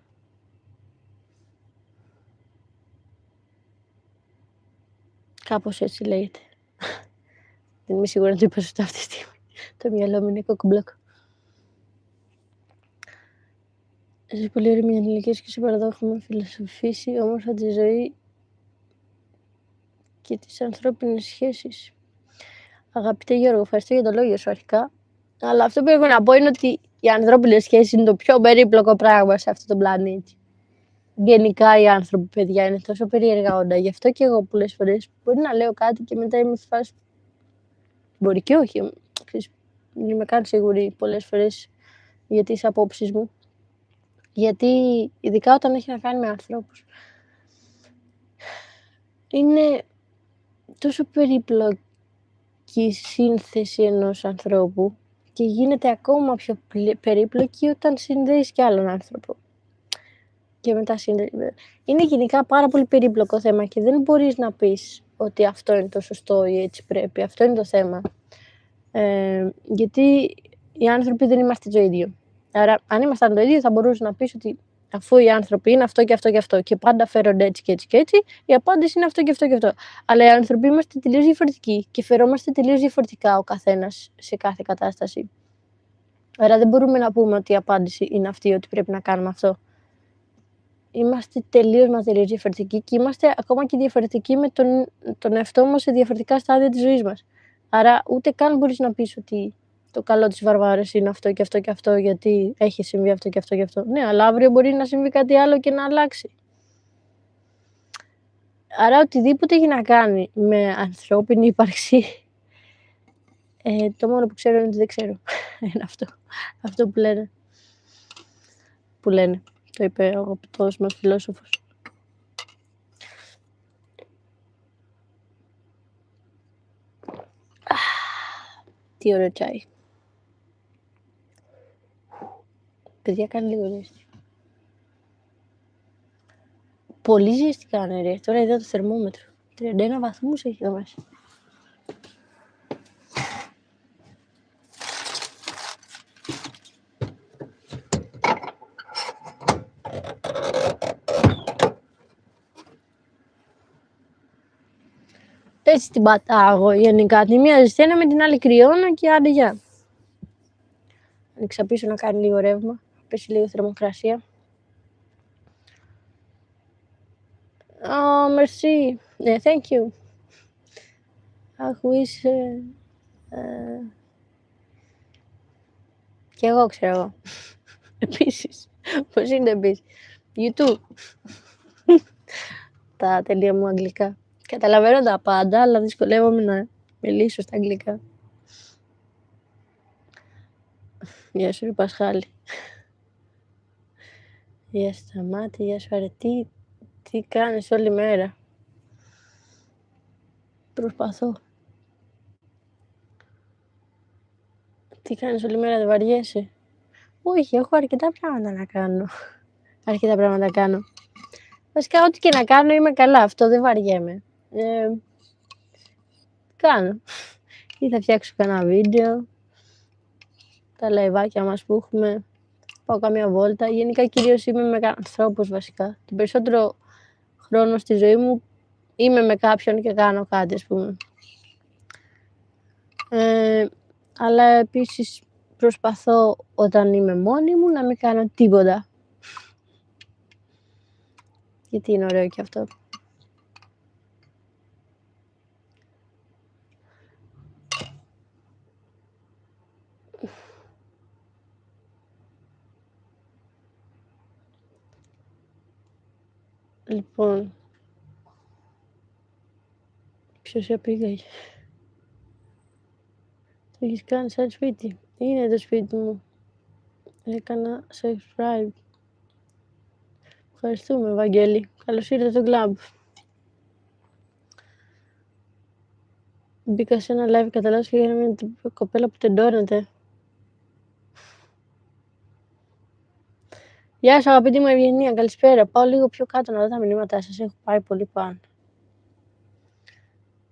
Κάπως έτσι λέγεται. Δεν είμαι σίγουρη να το είπα σωστά αυτή τη στιγμή. Το μυαλό μου είναι κοκομπλόκο. Είσαι πολύ όρημη για ενηλικίες και σε παραδόχο έχουμε φιλοσοφήσει όμορφα τη ζωή και τις ανθρώπινες σχέσεις. Αγαπητέ Γιώργο, ευχαριστώ για το λόγιο σου αρχικά. Αλλά αυτό που έχω να πω είναι ότι οι ανθρώπινες σχέσεις είναι το πιο περίπλοκο πράγμα σε αυτό το πλανήτη. Γενικά οι άνθρωποι, παιδιά, είναι τόσο περίεργα όντα. Γι' αυτό και εγώ πολλές φορές μπορεί να λέω κάτι και μετά είμαι στη φάση. Μπορεί και όχι. Δεν είμαι καν σίγουρη πολλές φορές για τις απόψεις μου. Γιατί ειδικά όταν έχει να κάνει με ανθρώπους. Είναι τόσο περίπλοκη η σύνθεση ενός ανθρώπου και γίνεται ακόμα πιο περίπλοκη όταν συνδέεις κι άλλον άνθρωπο. Και μετά είναι γενικά πάρα πολύ περίπλοκο θέμα και δεν μπορείς να πεις ότι αυτό είναι το σωστό ή έτσι πρέπει. Αυτό είναι το θέμα. Γιατί οι άνθρωποι δεν είμαστε το ίδιο. Άρα, αν ήμασταν το ίδιο, θα μπορούσες να πεις ότι Αφού οι άνθρωποι είναι αυτό και αυτό και αυτό και πάντα φέρονται έτσι και έτσι και έτσι, η απάντηση είναι αυτό και αυτό και αυτό. Αλλά οι άνθρωποι είμαστε τελείως διαφορετικοί και φερόμαστε τελείως διαφορετικά ο καθένας σε κάθε κατάσταση. Άρα δεν μπορούμε να πούμε ότι η απάντηση είναι αυτή, ότι πρέπει να κάνουμε αυτό. Είμαστε τελείως διαφορετικοί και είμαστε ακόμα και διαφορετικοί με τον εαυτό μας σε διαφορετικά στάδια της ζωής μας. Άρα ούτε καν μπορείς να πεις ότι το καλό της Βαρβάρας είναι αυτό και αυτό και αυτό, γιατί έχει συμβεί αυτό και αυτό και αυτό. Ναι, αλλά αύριο μπορεί να συμβεί κάτι άλλο και να αλλάξει. Άρα οτιδήποτε έχει να κάνει με ανθρώπινη ύπαρξη, το μόνο που ξέρω είναι ότι δεν ξέρω. Είναι αυτό. Αυτό που λένε. Που λένε. Το είπε ο αγαπητός μας φιλόσοφος. Τι ωραίο τσάι. Παιδιά, κάνει λίγο ζέστη. Πολύ ζέστη κάνει, ρε. Τώρα είδα το θερμόμετρο. 31 βαθμούς έχει εδώ μέσα. Έτσι την πατάγω γενικά. Τη μία ζεσταίνω με την άλλη κρυώνω και άντε γεια. Ανοίξα πίσω να κάνει λίγο ρεύμα. Πέσει λίγο θερμοκρασία. Oh, merci. Yeah, thank you. Ach, wish... Κι εγώ ξέρω εγώ. Επίσης. Πώς είναι επίσης. YouTube. Τα τελεία μου αγγλικά. Καταλαβαίνω τα πάντα, αλλά δυσκολεύομαι να μιλήσω στα αγγλικά. Γεια σου, ρε Πασχάλη. Γεια σου, Σταμάτη, γεια σου, Αρετή. Τι κάνεις όλη μέρα? Προσπαθώ. Τι κάνεις όλη μέρα, δεν βαριέσαι? Όχι, έχω αρκετά πράγματα να κάνω. Αρκετά πράγματα κάνω. Βασικά, ό,τι και να κάνω είμαι καλά. Αυτό δεν βαριέμαι. Κάνω. Ή θα φτιάξω κανένα βίντεο. Τα λαϊβάκια μας που έχουμε. Πάω καμία βόλτα. Γενικά κυρίως είμαι με ανθρώπους βασικά. Το περισσότερο χρόνο στη ζωή μου είμαι με κάποιον και κάνω κάτι, ας πούμε. Αλλά επίσης προσπαθώ όταν είμαι μόνη μου να μην κάνω τίποτα. Γιατί είναι ωραίο και αυτό. Λοιπόν, ποιος πήγε? Το έχεις κάνει σαν σπίτι? Είναι το σπίτι μου. Έκανα subscribe. Ευχαριστούμε, Βαγγέλη. Καλώς ήρθατε στο κλαμπ. Μπήκα σε ένα live κατά λάθος και έγινε μια κοπέλα που τεντώνεται. Γεια σου, αγαπητή μου Ευγενία, καλησπέρα. Πάω λίγο πιο κάτω να δω τα μηνύματά σας. Έχω πάει πολύ πάνω.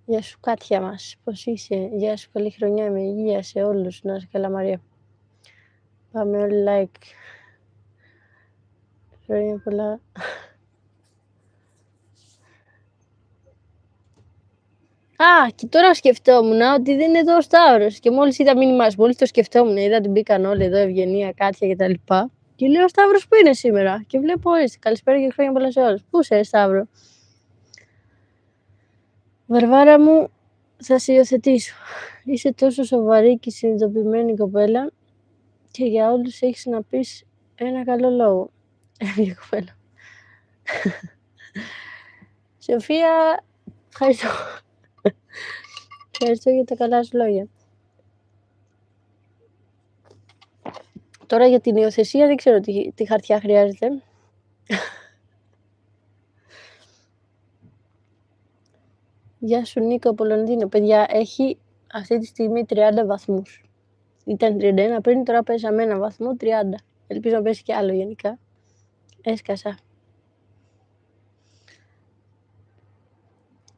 Γεια σου, Κάτια μας. Πώς είσαι? Γεια σου, καλή χρονιά με υγεία σε όλους. Να είσαι καλά, Μαρία. Πάμε όλοι like. Χρόνια πολλά. Α, και τώρα σκεφτόμουν ότι δεν είναι εδώ ο Σταύρος. Και μόλις είδα μήνυμά σου, μόλις το σκεφτόμουν, είδα ότι μπήκαν όλοι εδώ, Ευγενία, Κάτια κτλ. Και λέω, ο Σταύρος που είναι σήμερα? Και βλέπω, ορίστε, καλησπέρα και χρόνια πολλά σε όλους. Πού είσαι, Σταύρο? Βαρβάρα μου, θα σε υιοθετήσω. Είσαι τόσο σοβαρή και συνειδητοποιημένη κοπέλα και για όλους έχεις να πεις ένα καλό λόγο. Έβγαινε κοπέλα. Σοφία, ευχαριστώ. Ευχαριστώ για τα καλά σου λόγια. Τώρα για την υιοθεσία δεν ξέρω τι χαρτιά χρειάζεται. Γεια σου, Νίκο από Λονδίνο. Παιδιά, έχει αυτή τη στιγμή 30 βαθμούς. Ήταν 31 πριν, τώρα πέσαμε ένα βαθμό, 30. Ελπίζω να πέσει κι άλλο γενικά. Έσκασα.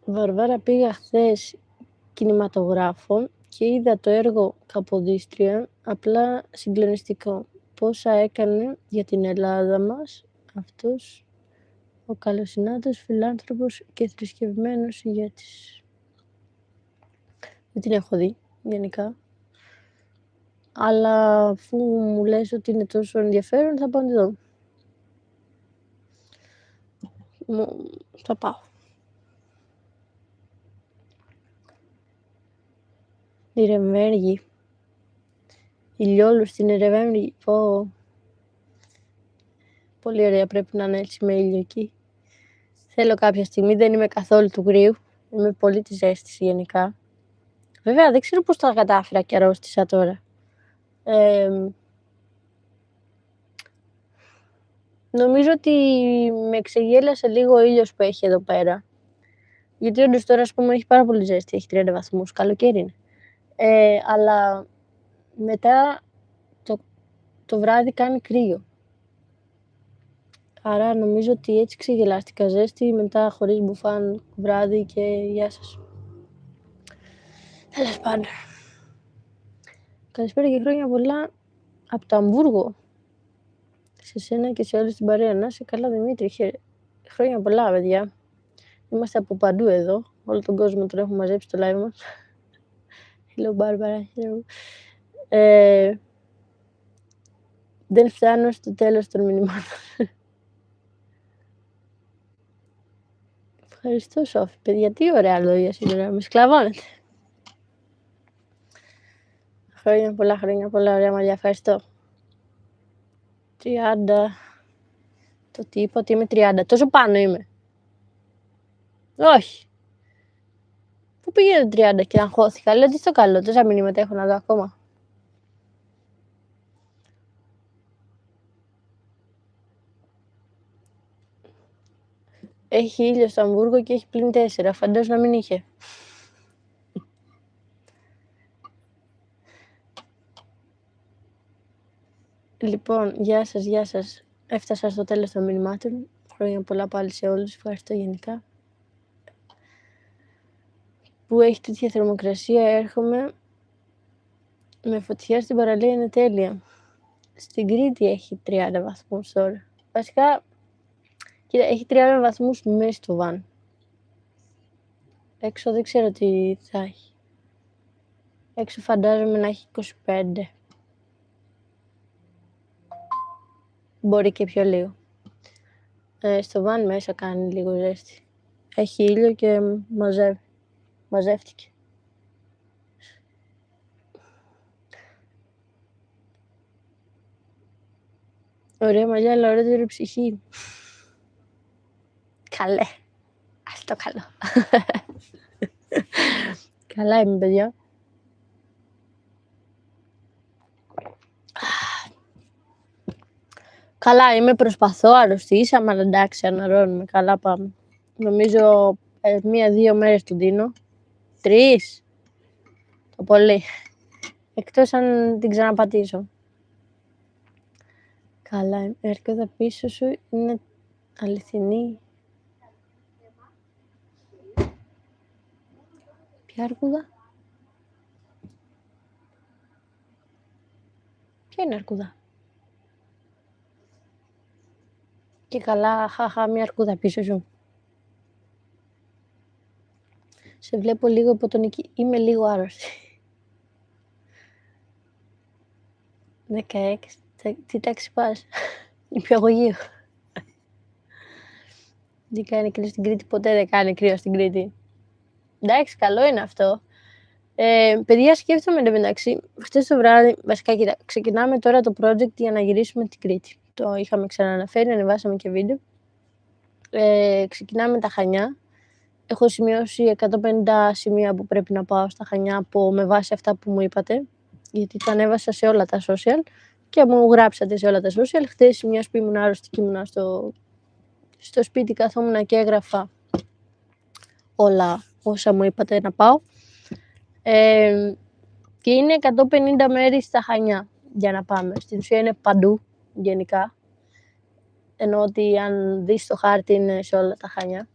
Βαρβάρα, πήγα χθες κινηματογράφο και είδα το έργο Καποδίστρια, απλά συγκλονιστικό. Πόσα έκανε για την Ελλάδα μας, αυτός ο καλοσυνάτος, φιλάνθρωπος και θρησκευμένος ηγέτης. Δεν την έχω δει, γενικά. Αλλά αφού μου λες ότι είναι τόσο ενδιαφέρον, θα πάω να τη δω. Θα πάω. Η Ρεμβέργη. Ηλιόλου στην Ρεμβέργη. Πω. Πολύ ωραία, πρέπει να είναι έτσι με ήλιο εκεί. Θέλω κάποια στιγμή, δεν είμαι καθόλου του κρύου. Είμαι πολύ της ζέστης γενικά. Βέβαια, δεν ξέρω πώς τα κατάφερα και αρρώστησα τώρα. Νομίζω ότι με εξεγέλασε λίγο ο ήλιος που έχει εδώ πέρα. Γιατί όντως τώρα, ας πούμε, έχει πάρα πολύ ζέστη, έχει 30 βαθμούς, καλοκαίρι είναι. Αλλά μετά το βράδυ κάνει κρύο. Άρα νομίζω ότι έτσι ξεγελάστηκα, ζέστη, μετά χωρίς μπουφάν βράδυ και γεια σας. Τέλος πάντων. Καλησπέρα και χρόνια πολλά από το Αμβούργο. Σε σένα και σε όλη την παρέα. Να είσαι καλά, Δημήτρη. Χρόνια πολλά, παιδιά. Είμαστε από παντού εδώ. Όλο τον κόσμο τον έχουμε μαζέψει στο live μας. Hello, Barbara. Hello. Δεν φτάνω στο τέλος των μηνυμάτων. Ευχαριστώ, Σόφη. Παιδιά, τι ωραία λόγια σήμερα. Με σκλαβώνετε. Χρόνια πολλά, ωραία μαλλιά. Ευχαριστώ. 30. Το τι είπα ότι είμαι 30. Τόσο πάνω είμαι. Όχι. Πού πήγε το 30 και αγχώθηκα. Λέω τι στο καλό. Τόσα μηνύματα έχω να δω ακόμα. Έχει ήλιο στο Αμβούργο και έχει πλην 4. Φαντάζομαι να μην είχε. Λοιπόν, γεια σας. Έφτασα στο τέλος των μηνυμάτων. Χρόνια πολλά πάλι σε όλους. Ευχαριστώ γενικά. Που έχει τέτοια θερμοκρασία, έρχομαι με φωτιά στην παραλία, είναι τέλεια. Στην Κρήτη έχει 30 βαθμούς τώρα. Βασικά, κοίτα, έχει 30 βαθμούς μέσα στο βαν. Έξω δεν ξέρω τι θα έχει. Έξω φαντάζομαι να έχει 25. Μπορεί και πιο λίγο. Στο βαν μέσα κάνει λίγο ζέστη. Έχει ήλιο και μαζεύτηκε. Ωραία μαλλιά, αλλά ωραίτερη ψυχή. Καλέ. Ας το καλό. Καλά είμαι, παιδιά. Καλά είμαι, προσπαθώ, αρρωστήσαμε, αλλά εντάξει, αναρρώνουμε. Καλά πάμε. Νομίζω 1-2 μέρες του δίνω. 3. Το πολύ. Εκτός αν την ξαναπατήσω. Καλά είμαι. Η αρκούδα πίσω σου είναι αληθινή. Ποια αρκούδα? Ποια είναι αρκούδα? Και καλά, χαχα, μια αρκούδα πίσω σου. Σε βλέπω λίγο από τον εκεί. Είμαι λίγο άρρωστη. 16. Τι τάξη πας? Νηπιαγωγείο. Δεν κάνει κρύο στην Κρήτη. Ποτέ δεν κάνει κρύο στην Κρήτη. Εντάξει, καλό είναι αυτό. Παιδιά, σκέφτομαι εντωμεταξύ. Χτες το βράδυ, βασικά, κοίτα, ξεκινάμε τώρα το project για να γυρίσουμε την Κρήτη. Το είχαμε ξανααναφέρει, ανεβάσαμε και βίντεο. Ξεκινάμε τα Χανιά. Έχω σημειώσει 150 σημεία που πρέπει να πάω στα Χανιά με βάση αυτά που μου είπατε. Γιατί το ανέβασα σε όλα τα social και μου γράψατε σε όλα τα social. Χτες, μιας που ήμουν άρρωστη και ήμουν στο σπίτι, καθόμουν και έγραφα όλα όσα μου είπατε να πάω. Και είναι 150 μέρη στα Χανιά για να πάμε. Στην ουσία είναι παντού γενικά. Ενώ ότι αν δεις το χάρτη είναι σε όλα τα Χανιά.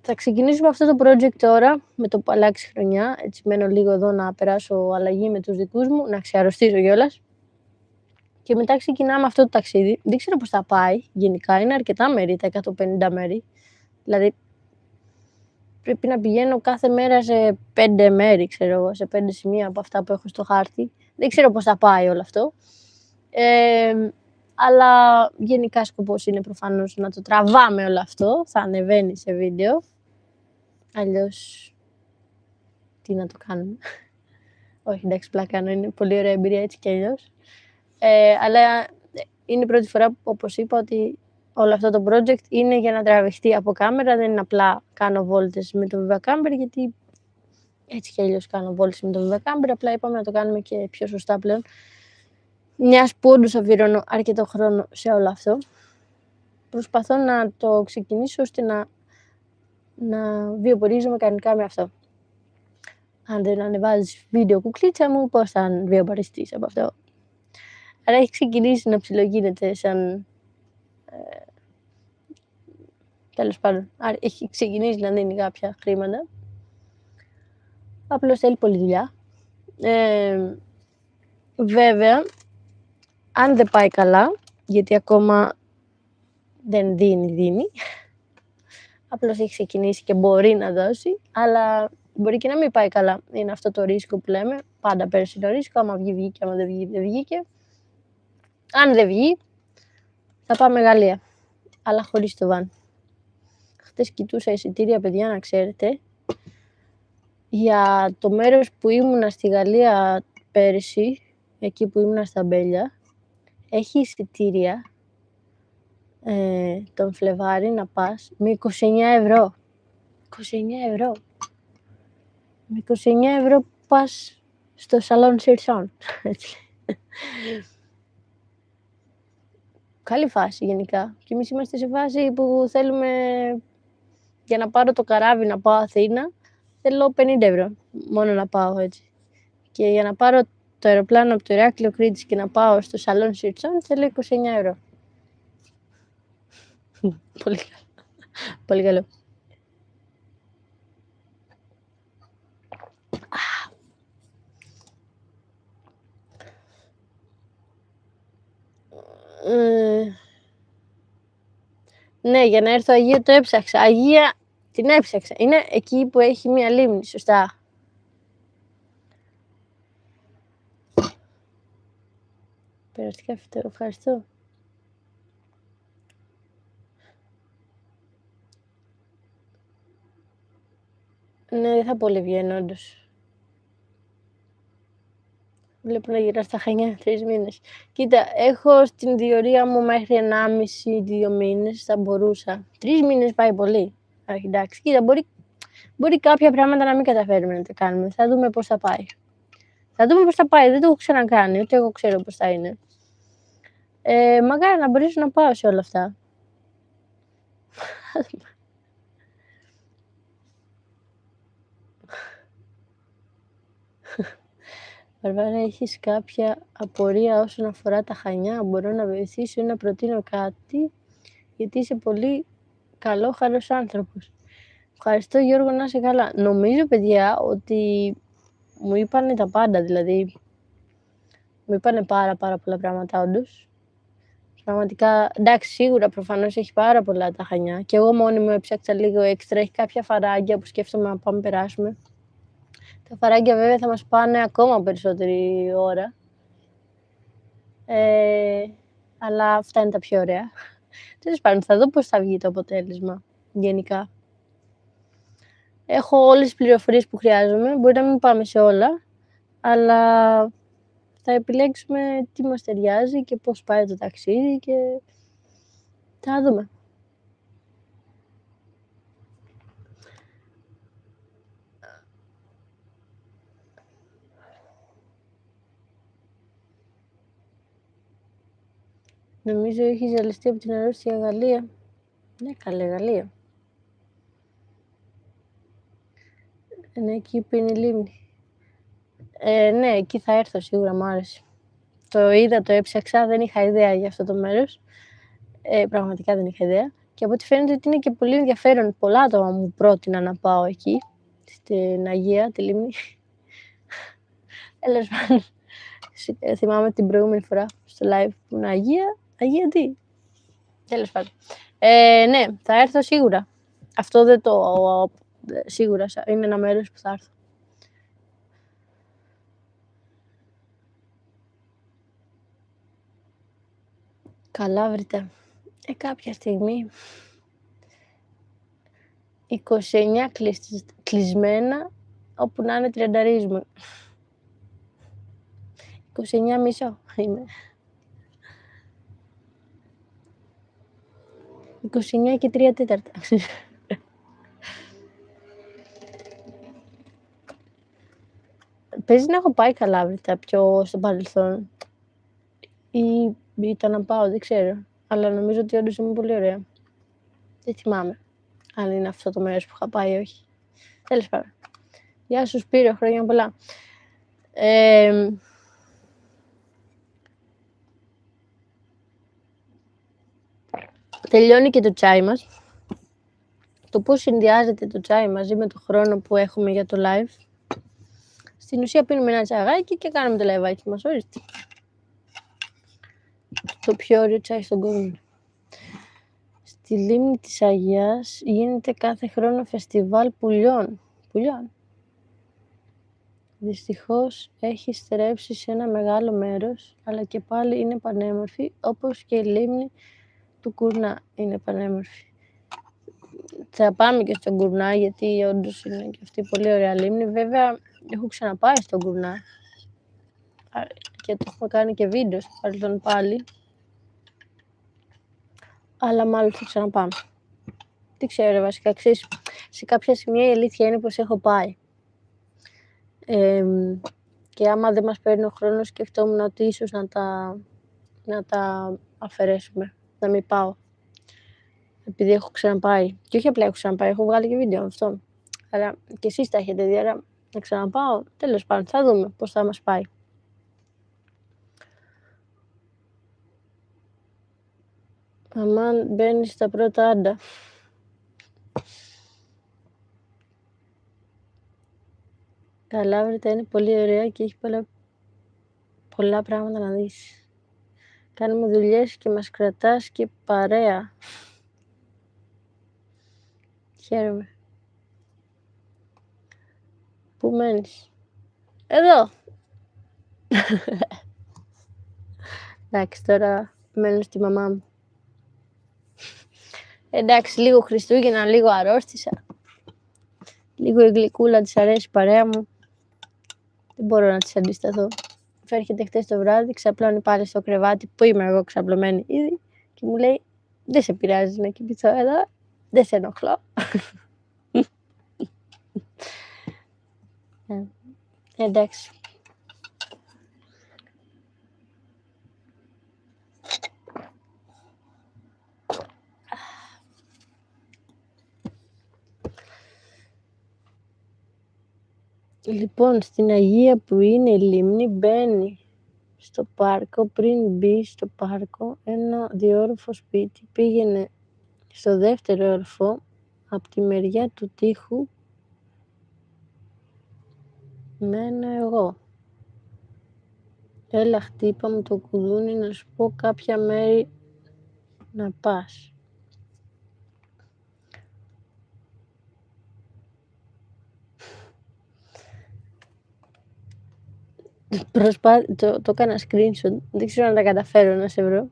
Θα ξεκινήσουμε αυτό το project τώρα με το που αλλάξει χρονιά. Έτσι μένω λίγο εδώ να περάσω αλλαγή με τους δικούς μου, να ξεαρρωστήσω κιόλας. Και μετά ξεκινάμε αυτό το ταξίδι. Δεν ξέρω πώς θα πάει γενικά. Είναι αρκετά μέρη, τα 150 μέρη. Δηλαδή, πρέπει να πηγαίνω κάθε μέρα σε 5 μέρη, ξέρω εγώ, σε 5 σημεία από αυτά που έχω στο χάρτη. Δεν ξέρω πώς θα πάει όλο αυτό. Αλλά γενικά σκοπός είναι προφανώς να το τραβάμε όλο αυτό. Θα ανεβαίνει σε βίντεο. Αλλιώς, τι να το κάνουμε. Όχι, εντάξει, πλάκα κάνω. Είναι πολύ ωραία εμπειρία έτσι κι αλλιώς. Αλλά είναι η πρώτη φορά, όπως είπα, ότι όλο αυτό το project είναι για να τραβηχτεί από κάμερα. Δεν είναι απλά κάνω βόλτες με το Viva Camper, γιατί έτσι κι αλλιώς κάνω βόλτες με το Viva Camper. Απλά είπαμε να το κάνουμε και πιο σωστά πλέον. Μιας που όντως αφιερώνω αρκετό χρόνο σε όλο αυτό. Προσπαθώ να το ξεκινήσω ώστε να βιοπορίζομαι κανονικά με αυτό. Αν δεν ανεβάζεις βίντεο κουκλίτσα μου, πώς θα βιοπαριστείς από αυτό. Άρα έχει ξεκινήσει να ψιλογίνεται σαν... τέλος πάντων, άρα έχει ξεκινήσει να δίνει κάποια χρήματα. Απλώς θέλει πολλή δουλειά. Βέβαια, αν δεν πάει καλά, γιατί ακόμα δεν δίνει, απλώς έχει ξεκινήσει και μπορεί να δώσει, αλλά μπορεί και να μην πάει καλά. Είναι αυτό το ρίσκο που λέμε, πάντα πέρσι το ρίσκο, άμα βγει, βγήκε, άμα δεν βγει, δεν βγήκε. Αν δεν βγει, θα πάμε Γαλλία, αλλά χωρίς το βαν. Χτες κοιτούσα εισιτήρια, παιδιά, να ξέρετε, για το μέρος που ήμουνα στη Γαλλία πέρσι, εκεί που ήμουνα στα Μπέλια, έχει εισιτήρια τον Φλεβάρι να πας με 29 ευρώ. 29 ευρώ. Με 29 ευρώ πας στο σαλόν Σιρσόν. Καλή φάση γενικά. Και εμείς είμαστε σε φάση που θέλουμε, για να πάρω το καράβι να πάω Αθήνα, θέλω 50 ευρώ μόνο να πάω έτσι. Και για να πάρω το αεροπλάνο από το Ηράκλειο Κρήτης και να πάω στο σαλόν Σιρτσόν θέλω 29 ευρώ. Πολύ καλό. Πολύ καλό. Ναι, για να έρθω Αγία το έψαξα. Αγία την έψαξα. Είναι εκεί που έχει μία λίμνη, σωστά. Περαστικά φυτό, ευχαριστώ. Ναι, δεν θα πολύ βγαίνω όντως. Βλέπω να γυρνάω στα Χανιά 3 μήνες. Κοίτα, έχω στην διορία μου μέχρι 1,5-2 μήνες, θα μπορούσα. 3 μήνες πάει πολύ. Όχι, εντάξει. Κοίτα, μπορεί κάποια πράγματα να μην καταφέρουμε να τα κάνουμε. Θα δούμε πώς θα πάει. Δεν το έχω ξανακάνει, ούτε εγώ ξέρω πώς θα είναι. Μακάρι να μπορέσω να πάω σε όλα αυτά. Βαρβάρα, έχεις κάποια απορία όσον αφορά τα Χανιά? Μπορώ να βοηθήσω ή να προτείνω κάτι, γιατί είσαι πολύ καλόχαρος άνθρωπος. Ευχαριστώ, Γιώργο, να είσαι καλά. Νομίζω, παιδιά, ότι μου είπανε τα πάντα, δηλαδή μου είπανε πάρα πολλά πράγματα όντως. Πραγματικά, εντάξει, σίγουρα προφανώς έχει πάρα πολλά τα Χανιά και εγώ μόνη μου έψαξα λίγο έξτρα, έχει κάποια φαράγγια που σκέφτομαι να πάμε περάσουμε. Τα φαράγγια βέβαια θα μας πάνε ακόμα περισσότερη ώρα, αλλά αυτά είναι τα πιο ωραία. Τέλος πάντων, θα δω πώς θα βγει το αποτέλεσμα γενικά. Έχω όλες τις πληροφορίες που χρειάζομαι, μπορεί να μην πάμε σε όλα, αλλά θα επιλέξουμε τι μας ταιριάζει και πώς πάει το ταξίδι και θα δούμε. Νομίζω έχει ζαλιστεί από την αρρώστια Γαλλία. Ναι, καλέ, Γαλλία. Ναι, εκεί που είναι η λίμνη. Ναι, εκεί θα έρθω σίγουρα, μου άρεσε. Το είδα, το έψαξα, δεν είχα ιδέα για αυτό το μέρος. Πραγματικά δεν είχα ιδέα. Και από ό,τι φαίνεται ότι είναι και πολύ ενδιαφέρον. Πολλά άτομα μου πρότειναν να πάω εκεί, στην Αγία, τη λίμνη. Τέλος πάντων, Θυμάμαι την προηγούμενη φορά στο live που είναι Αγία. Αγία τι? Τέλος πάντων. Ναι, θα έρθω σίγουρα. Αυτό δεν το... Σίγουρα είναι ένα μέρος που θα έρθω. Καλά βρείτε. Κάποια στιγμή 29 κλεισμένα, όπου να είναι τριανταρίζουμε. 29 μισό είμαι. 29 και 3 τέταρτα. Παίζει να έχω πάει Καλάβρητα πιο στο παρελθόν. Ή ήταν να πάω, δεν ξέρω. Αλλά νομίζω ότι όντως είναι πολύ ωραία. Δεν θυμάμαι αν είναι αυτό το μέρος που είχα πάει ή όχι. Τέλος πάντων. Γεια σου Σπύρο, χρόνια πολλά. Τελειώνει και το τσάι μας. Το πώς συνδυάζεται το τσάι μαζί με το χρόνο που έχουμε για το live. Στην ουσία πίνουμε ένα τσαγάκι και κάνουμε το live μας, ορίστε. Το πιο ωραίο τσάι στον κόσμο. Στη λίμνη της Αγιάς γίνεται κάθε χρόνο φεστιβάλ πουλιών. Δυστυχώς έχει στρέψει σε ένα μεγάλο μέρος, αλλά και πάλι είναι πανέμορφη, όπως και η λίμνη του Κουρνά είναι πανέμορφη. Θα πάμε και στον Κουρνά, γιατί όντως είναι και αυτή πολύ ωραία λίμνη. Βέβαια, έχω ξαναπάει στον Κουρνά και το έχουμε κάνει και βίντεο στο παρελθόν πάλι. Αλλά μάλλον θα ξαναπάμε. Τι ξέρω, βασικά, ξέρεις, σε κάποια σημεία η αλήθεια είναι πως έχω πάει. Και άμα δεν μας παίρνει ο χρόνος, σκεφτόμουν ότι ίσως να τα αφαιρέσουμε, να μην πάω. Επειδή έχω ξαναπάει. Και όχι απλά έχω ξαναπάει, έχω βγάλει και βίντεο αυτό. Αλλά και εσείς τα έχετε δει, άρα να ξαναπάω. Τέλος πάντων, θα δούμε πώς θα μας πάει. Αμάν, μπαίνεις στα πρώτα άντα. Καλάβρητα είναι πολύ ωραία και έχει πολλά πράγματα να δεις. Κάνουμε δουλειές και μας κρατάς και παρέα. Χαίρομαι. Πού μένεις? Εδώ. Εντάξει, τώρα μένω στη μαμά μου. Εντάξει, λίγο Χριστούγεννα, λίγο αρρώστησα. Λίγο η γλυκούλα της αρέσει η παρέα μου. Δεν μπορώ να της αντισταθώ. Φέρχεται χτες το βράδυ, ξαπλώνει πάλι στο κρεβάτι που είμαι εγώ ξαπλωμένη ήδη και μου λέει δεν σε πειράζει να κοιμηθώ εδώ, δεν σε ενοχλώ. Εντάξει. Λοιπόν, στην Αγία που είναι η λίμνη μπαίνει στο πάρκο, πριν μπει στο πάρκο ένα διόροφο σπίτι, πήγαινε στο δεύτερο όροφο από τη μεριά του τοίχου μένω εγώ. Έλα χτύπα μου το κουδούνι να σου πω κάποια μέρη να πας. Το έκανα screenshot, δεν ξέρω αν τα καταφέρω να σε βρω.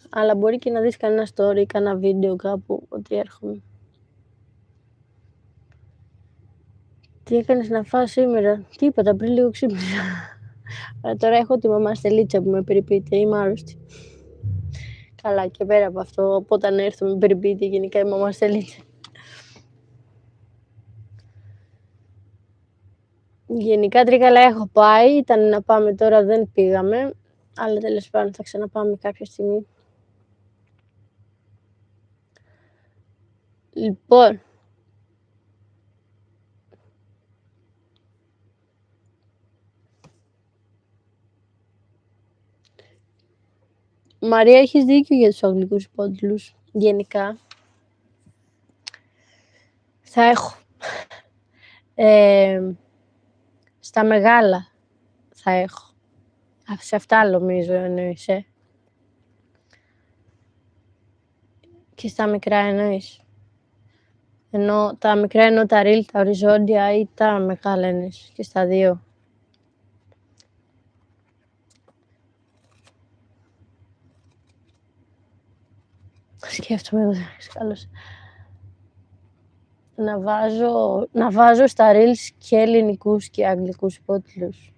Αλλά μπορεί και να δεις κανένα story ή κανένα βίντεο κάπου ότι έρχομαι. Τι έκανες να φας σήμερα? Τίποτα, πριν λίγο ξύπνησα. Αλλά τώρα έχω τη μαμά Στελίτσα που με περιποιείται, είμαι άρρωστη. Καλά, και πέρα από αυτό, όταν έρθω με περιποιείται γενικά η μαμά Στελίτσα. Γενικά Τρίκαλα έχω πάει, ήταν να πάμε τώρα, δεν πήγαμε. Αλλά τέλος πάντων θα ξαναπάμε κάποια στιγμή. Λοιπόν, Μαρία, έχεις δίκιο για τους αγγλικούς υπότιτλους. Γενικά θα έχω Στα μεγάλα θα έχω. Σε αυτά νομίζω εννοείς, Και στα μικρά εννοείς. Ενώ τα μικρά εννοώ τα reel, τα οριζόντια ή τα μεγάλα εννοείς. Και στα δύο. Σκέφτομαι εδώ, καλώς. Να βάζω στα reels και ελληνικούς και αγγλικούς υπότιτλους.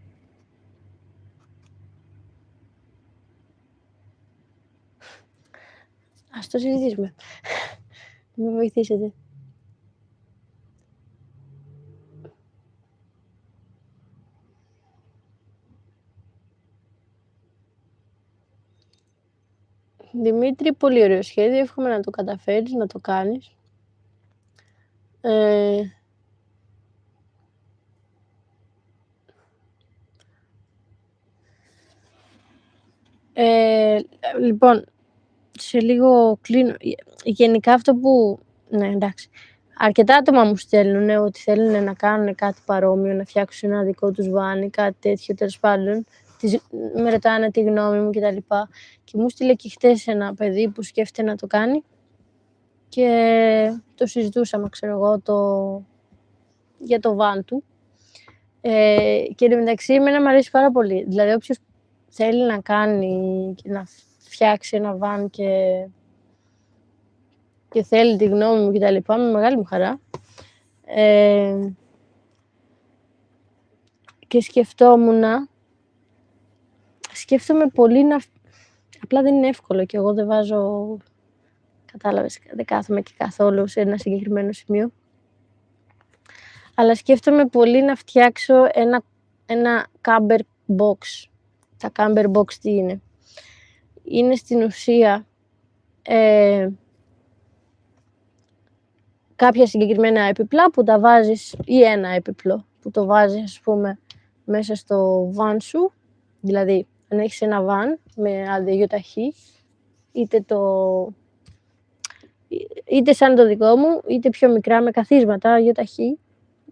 Ας το συζητήσουμε. Με βοηθήσετε. Δημήτρη, πολύ ωραίο σχέδιο. Εύχομαι να το καταφέρεις, να το κάνεις. Λοιπόν, σε λίγο κλείνω. Γενικά αυτό που... Ναι, εντάξει. Αρκετά άτομα μου στέλνουν ότι θέλουν να κάνουν κάτι παρόμοιο, να φτιάξουν ένα δικό τους βαν ή κάτι τέτοιο, τέλος πάντων. Με ρωτάνε τη γνώμη μου κτλ. Και μου στείλε και χτες ένα παιδί που σκέφτεται να το κάνει και το συζητούσαμε, ξέρω εγώ, για το βαν του. Και εντωμεταξύ, εμένα μου αρέσει πάρα πολύ. Δηλαδή, όποιος θέλει να κάνει και να φτιάξει ένα βαν και θέλει τη γνώμη μου κτλ. Με μεγάλη μου χαρά. Και σκέφτομαι πολύ απλά δεν είναι εύκολο και εγώ δεν βάζω, κατάλαβες, δεν κάθομαι και καθόλου σε ένα συγκεκριμένο σημείο. Αλλά σκέφτομαι πολύ να φτιάξω ένα camber box. Τα camber box τι είναι? Είναι στην ουσία κάποια συγκεκριμένα έπιπλα που τα βάζεις, ή ένα έπιπλο που το βάζεις, ας πούμε, μέσα στο van σου. Δηλαδή, αν έχεις ένα van με άδεια γιοταχή, είτε σαν το δικό μου, είτε πιο μικρά με καθίσματα γιοταχή,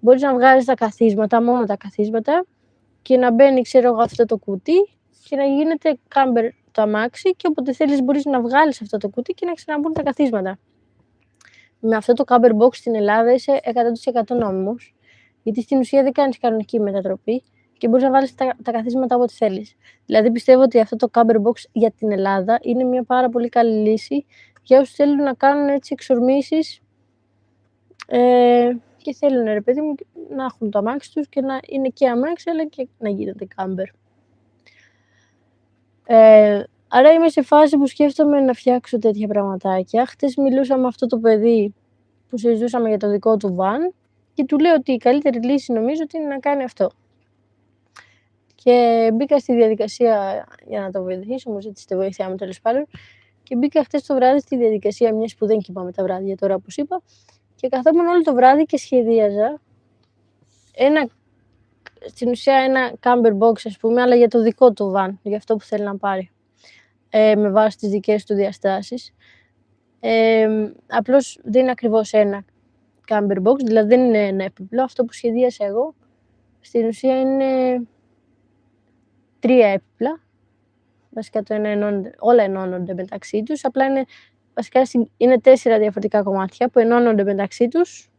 μπορείς να βγάζεις τα καθίσματα, μόνο τα καθίσματα, και να μπαίνει, ξέρω εγώ, αυτό το κουτί και να γίνεται camber το αμάξι, και όποτε θέλεις μπορείς να βγάλεις αυτό το κουτί και να ξαναμπούν τα καθίσματα. Με αυτό το camber box στην Ελλάδα είσαι 100% νόμιμος, γιατί στην ουσία δεν κάνεις κανονική μετατροπή και μπορείς να βάλεις τα καθίσματα όποτε θέλεις. Δηλαδή πιστεύω ότι αυτό το camber box για την Ελλάδα είναι μια πάρα πολύ καλή λύση για όσους θέλουν να κάνουν έτσι εξορμήσεις και θέλουν, ρε παιδί μου, να έχουν το αμάξι τους και να είναι και αμάξι, αλλά και να γίνεται camber. Άρα είμαι σε φάση που σκέφτομαι να φτιάξω τέτοια πραγματάκια. Χτες μιλούσα με αυτό το παιδί που συζητούσαμε για το δικό του van και του λέω ότι η καλύτερη λύση νομίζω ότι είναι να κάνει αυτό. Και μπήκα στη διαδικασία για να το βοηθήσω, μου ζήτησε τη βοήθειά μου, τέλος πάντων, και μπήκα χτες το βράδυ στη διαδικασία, μιας που δεν κοιμάμαι τα βράδια τώρα, όπως είπα, και καθόμουν όλο το βράδυ και σχεδίαζα στην ουσία ένα camber box, ας πούμε, αλλά για το δικό του van, για αυτό που θέλει να πάρει, με βάση τις δικές του διαστάσεις. Απλώς δεν είναι ακριβώς ένα camber box, δηλαδή δεν είναι ένα έπιπλο. Αυτό που σχεδίασα εγώ, στην ουσία είναι 3 έπιπλα. Βασικά όλα ενώνονται μεταξύ τους, απλά είναι 4 διαφορετικά κομμάτια που ενώνονται μεταξύ τους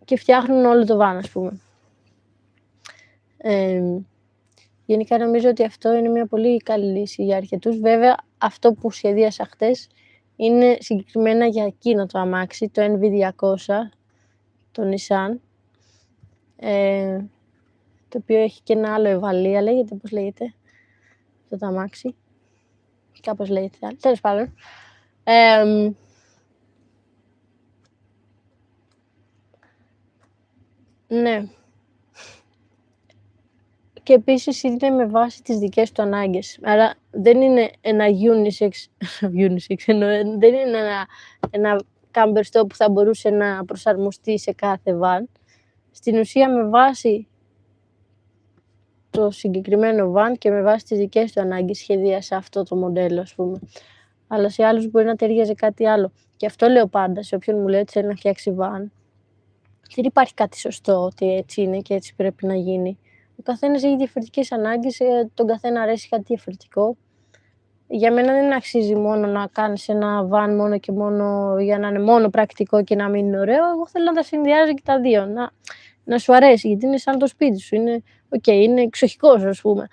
και φτιάχνουν όλο το van, ας πούμε. Γενικά νομίζω ότι αυτό είναι μια πολύ καλή λύση για αρκετούς. Βέβαια, αυτό που σχεδίασα χτες είναι συγκεκριμένα για εκείνο το αμάξι, το NV200, το Nissan, το οποίο έχει και ένα άλλο Ευαλία, λέγεται, πώς λέγεται, αυτό το αμάξι. Κάπως λέγεται, τέλος πάντων. Ναι. Και επίσης είναι με βάση τις δικές του ανάγκες. Άρα δεν είναι ένα unisex, δεν είναι ένα camber stop που θα μπορούσε να προσαρμοστεί σε κάθε van. Στην ουσία με βάση το συγκεκριμένο van και με βάση τις δικές του ανάγκες σχεδίασα αυτό το μοντέλο, ας πούμε. Αλλά σε άλλους μπορεί να ταιριάζει κάτι άλλο. Και αυτό λέω πάντα σε όποιον μου λέει ότι θέλει να φτιάξει van, Δεν υπάρχει κάτι σωστό ότι έτσι είναι και έτσι πρέπει να γίνει. Ο καθένας έχει διαφορετικές ανάγκες, τον καθένα αρέσει κάτι διαφορετικό. Για μένα δεν αξίζει μόνο να κάνεις ένα βαν μόνο και μόνο για να είναι μόνο πρακτικό και να μην είναι ωραίο. Εγώ θέλω να τα συνδυάζω και τα δύο. Να σου αρέσει, γιατί είναι σαν το σπίτι σου. Είναι εξοχικός, ας πούμε.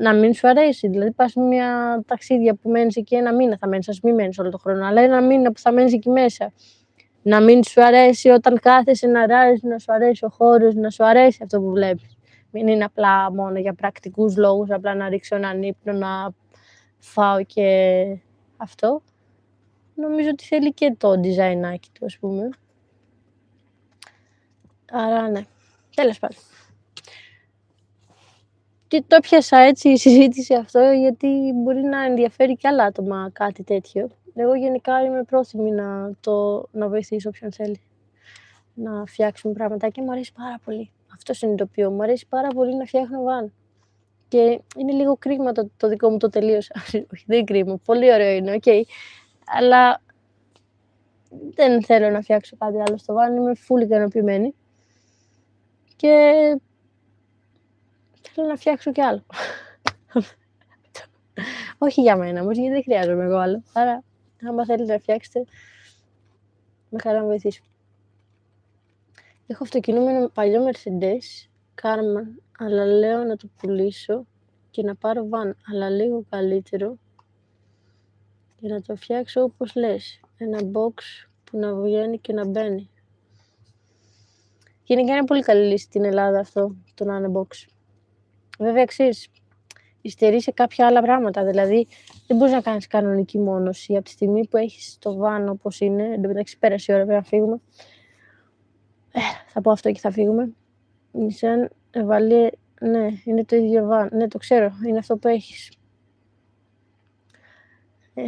Να μην σου αρέσει. Δηλαδή, πας μια ταξίδια που μένεις εκεί ένα μήνα θα μένεις, ας μην μένεις όλο τον χρόνο, αλλά ένα μήνα που θα μένεις εκεί μέσα. Να μην σου αρέσει όταν κάθεσαι να ράζεις, να σου αρέσει ο χώρος, να σου αρέσει αυτό που βλέπεις. Μην είναι απλά μόνο για πρακτικούς λόγους, απλά να ρίξω έναν ύπνο, να φάω και αυτό. Νομίζω ότι θέλει και το design-άκι του, ας πούμε. Άρα, ναι. Τέλος πάντων. Και το πιάσα έτσι η συζήτηση αυτό, γιατί μπορεί να ενδιαφέρει και άλλα άτομα κάτι τέτοιο. Εγώ γενικά είμαι πρόθυμη να βοηθήσω όποιον θέλει να φτιάξουμε πραγματάκια. Μου αρέσει πάρα πολύ. Αυτό συνειδητοποιώ. Μου αρέσει πάρα πολύ να φτιάχνω βαν. Και είναι λίγο κρίμα το δικό μου το τελείωσα. Όχι, δεν είναι κρίμα. Πολύ ωραίο είναι, οκ. Αλλά δεν θέλω να φτιάξω κάτι άλλο στο βαν. Είμαι full ικανοποιημένη. Και θέλω να φτιάξω κι άλλο. Όχι για μένα όμως, γιατί δεν χρειάζομαι εγώ άλλο. Άρα, άμα θέλετε να φτιάξετε, με χαρά να βοηθήσω. Έχω αυτοκινούμενο παλιό Mercedes, Karmann, αλλά λέω να το πουλήσω και να πάρω van, αλλά λίγο καλύτερο και να το φτιάξω όπως λες. Ένα box που να βγαίνει και να μπαίνει. Γενικά είναι πολύ καλή λύση στην Ελλάδα αυτό, το να είναι box. Βέβαια, ξέρεις, υστερεί σε κάποια άλλα πράγματα. Δηλαδή, δεν μπορείς να κάνεις κανονική μόνωση. Από τη στιγμή που έχεις το van όπως είναι, εν τω μεταξύ πέρασε η ώρα, πρέπει να φύγουμε. Θα πω αυτό και θα φύγουμε. Nissan Valais, ναι, είναι το ίδιο van. Ναι, το ξέρω, είναι αυτό που έχεις.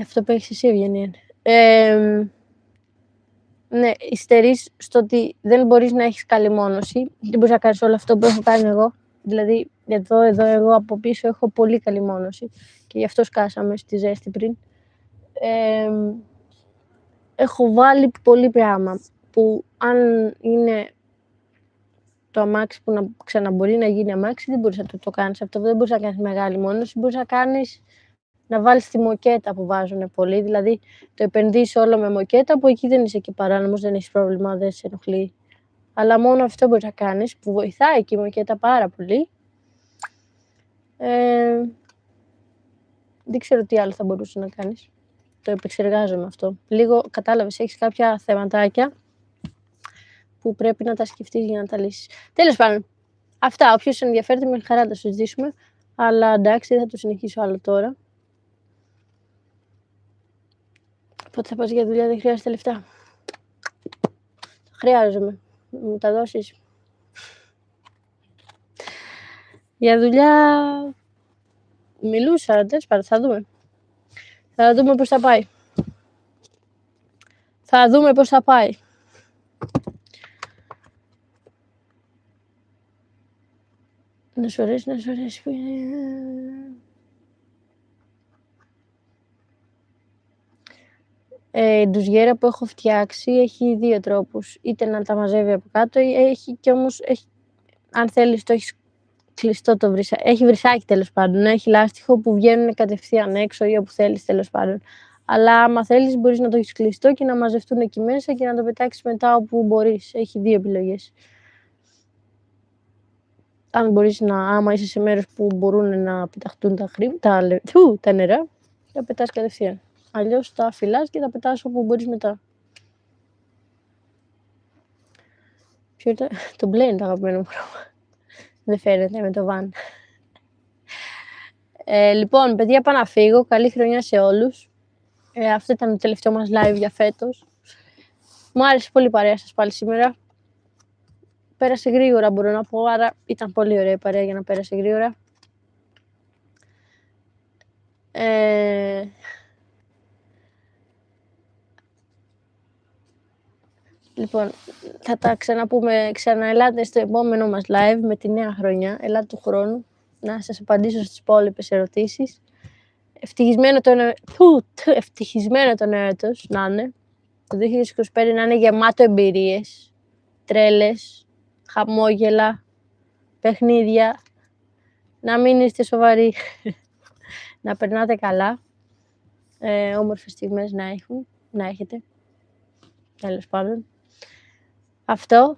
Αυτό που έχεις εσύ, Ευγενία. Ναι, υστερείς στο ότι δεν μπορείς να έχεις καλή μόνωση. Δεν μπορείς να κάνεις όλο αυτό που έχω κάνει εγώ. Δηλαδή, εδώ εγώ από πίσω έχω πολύ καλή μόνωση και γι' αυτό σκάσαμε στη ζέστη πριν. Έχω βάλει πολύ πράγμα που αν είναι το αμάξι που να ξαναμπορεί να γίνει αμάξι, δεν μπορείς να το κάνεις αυτό. Δεν μπορείς να κάνεις μεγάλη μόνωση, μπορείς να βάλεις τη μοκέτα που βάζουν πολύ, δηλαδή το επενδύεις όλο με μοκέτα που εκεί δεν είσαι και παράνομος, δεν έχεις πρόβλημα, δεν σε ενοχλεί. Αλλά μόνο αυτό μπορείς να κάνεις, που βοηθάει και η μοκέτα πάρα πολύ. Δεν ξέρω τι άλλο θα μπορούσε να κάνεις. Το επεξεργάζομαι αυτό. Λίγο κατάλαβες, έχεις κάποια θεματάκια που πρέπει να τα σκεφτείς για να τα λύσεις. Τέλος πάντων, αυτά. Όποιος ενδιαφέρεται, με χαρά να τα συζητήσουμε. Αλλά εντάξει, δεν θα το συνεχίσω άλλο τώρα. Πότε θα πας για δουλειά, δεν χρειάζεται λεφτά. Χρειάζομαι. Μου τα δώσεις. Για δουλειά μιλούσα, τέλος πάντων, θα δούμε. Θα δούμε πώς θα πάει. Θα δούμε πώς θα πάει. Να σου αρέσει που είναι. Η ντουζιέρα που έχω φτιάξει έχει δύο τρόπους. Είτε να τα μαζεύει από κάτω, έχει και όμως, αν θέλεις το έχεις κλειστό το βρυσάκι. Έχει βρυσάκι τέλος πάντων, έχει λάστιχο που βγαίνουν κατευθείαν έξω ή όπου θέλεις τέλος πάντων. Αλλά άμα θέλεις μπορείς να το έχεις κλειστό και να μαζευτούν εκεί μέσα και να το πετάξεις μετά όπου μπορείς. Έχει δύο επιλογές. Αν μπορείς άμα είσαι σε μέρος που μπορούν να πεταχτούν τα νερά, τα πετάς κατευθείαν. Αλλιώς τα φυλάς και τα πετάς όπου μπορείς μετά. Το μπλε είναι το αγαπημένο μου χρώμα. Δεν φαίνεται με το βαν. Λοιπόν, παιδιά, πάω να φύγω. Καλή χρονιά σε όλους. Αυτό ήταν το τελευταίο μας live για φέτος. Μου άρεσε πολύ η παρέα σας πάλι σήμερα. Πέρασε γρήγορα, μπορώ να πω, άρα ήταν πολύ ωραία η παρέα για να πέρασε γρήγορα. Λοιπόν, θα τα ξαναπούμε, ελάτε στο επόμενο μας live με τη νέα χρονιά, ελάτε του χρόνου, να σας απαντήσω στις υπόλοιπες ερωτήσεις. Ευτυχισμένο το νέο έτος να είναι, το 2025 να είναι γεμάτο εμπειρίες, τρέλες, χαμόγελα, παιχνίδια, να μην είστε σοβαροί, να περνάτε καλά, όμορφες στιγμές να έχετε, τέλος πάντων. Αυτό,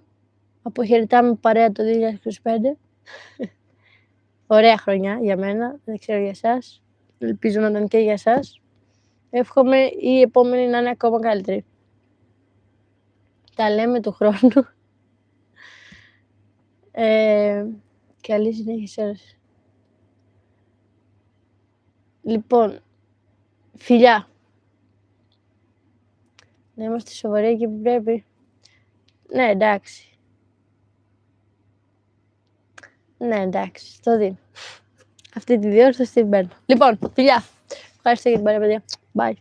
αποχαιρετάμε παρέα το 2025. Ωραία χρονιά για μένα, δεν ξέρω για εσάς, ελπίζω να ήταν και για εσάς. Εύχομαι η επόμενη να είναι ακόμα καλύτερη. Τα λέμε του χρόνου. Καλή συνέχεια σε όλους. Λοιπόν, φιλιά. Να είμαστε σοβαροί εκεί που πρέπει. Ναι, εντάξει. Ναι, εντάξει, το δίνω. Αυτή τη διόρθωση την παίρνω. Λοιπόν, φιλιά. Ευχαριστώ για την παρέα, παιδιά. Bye.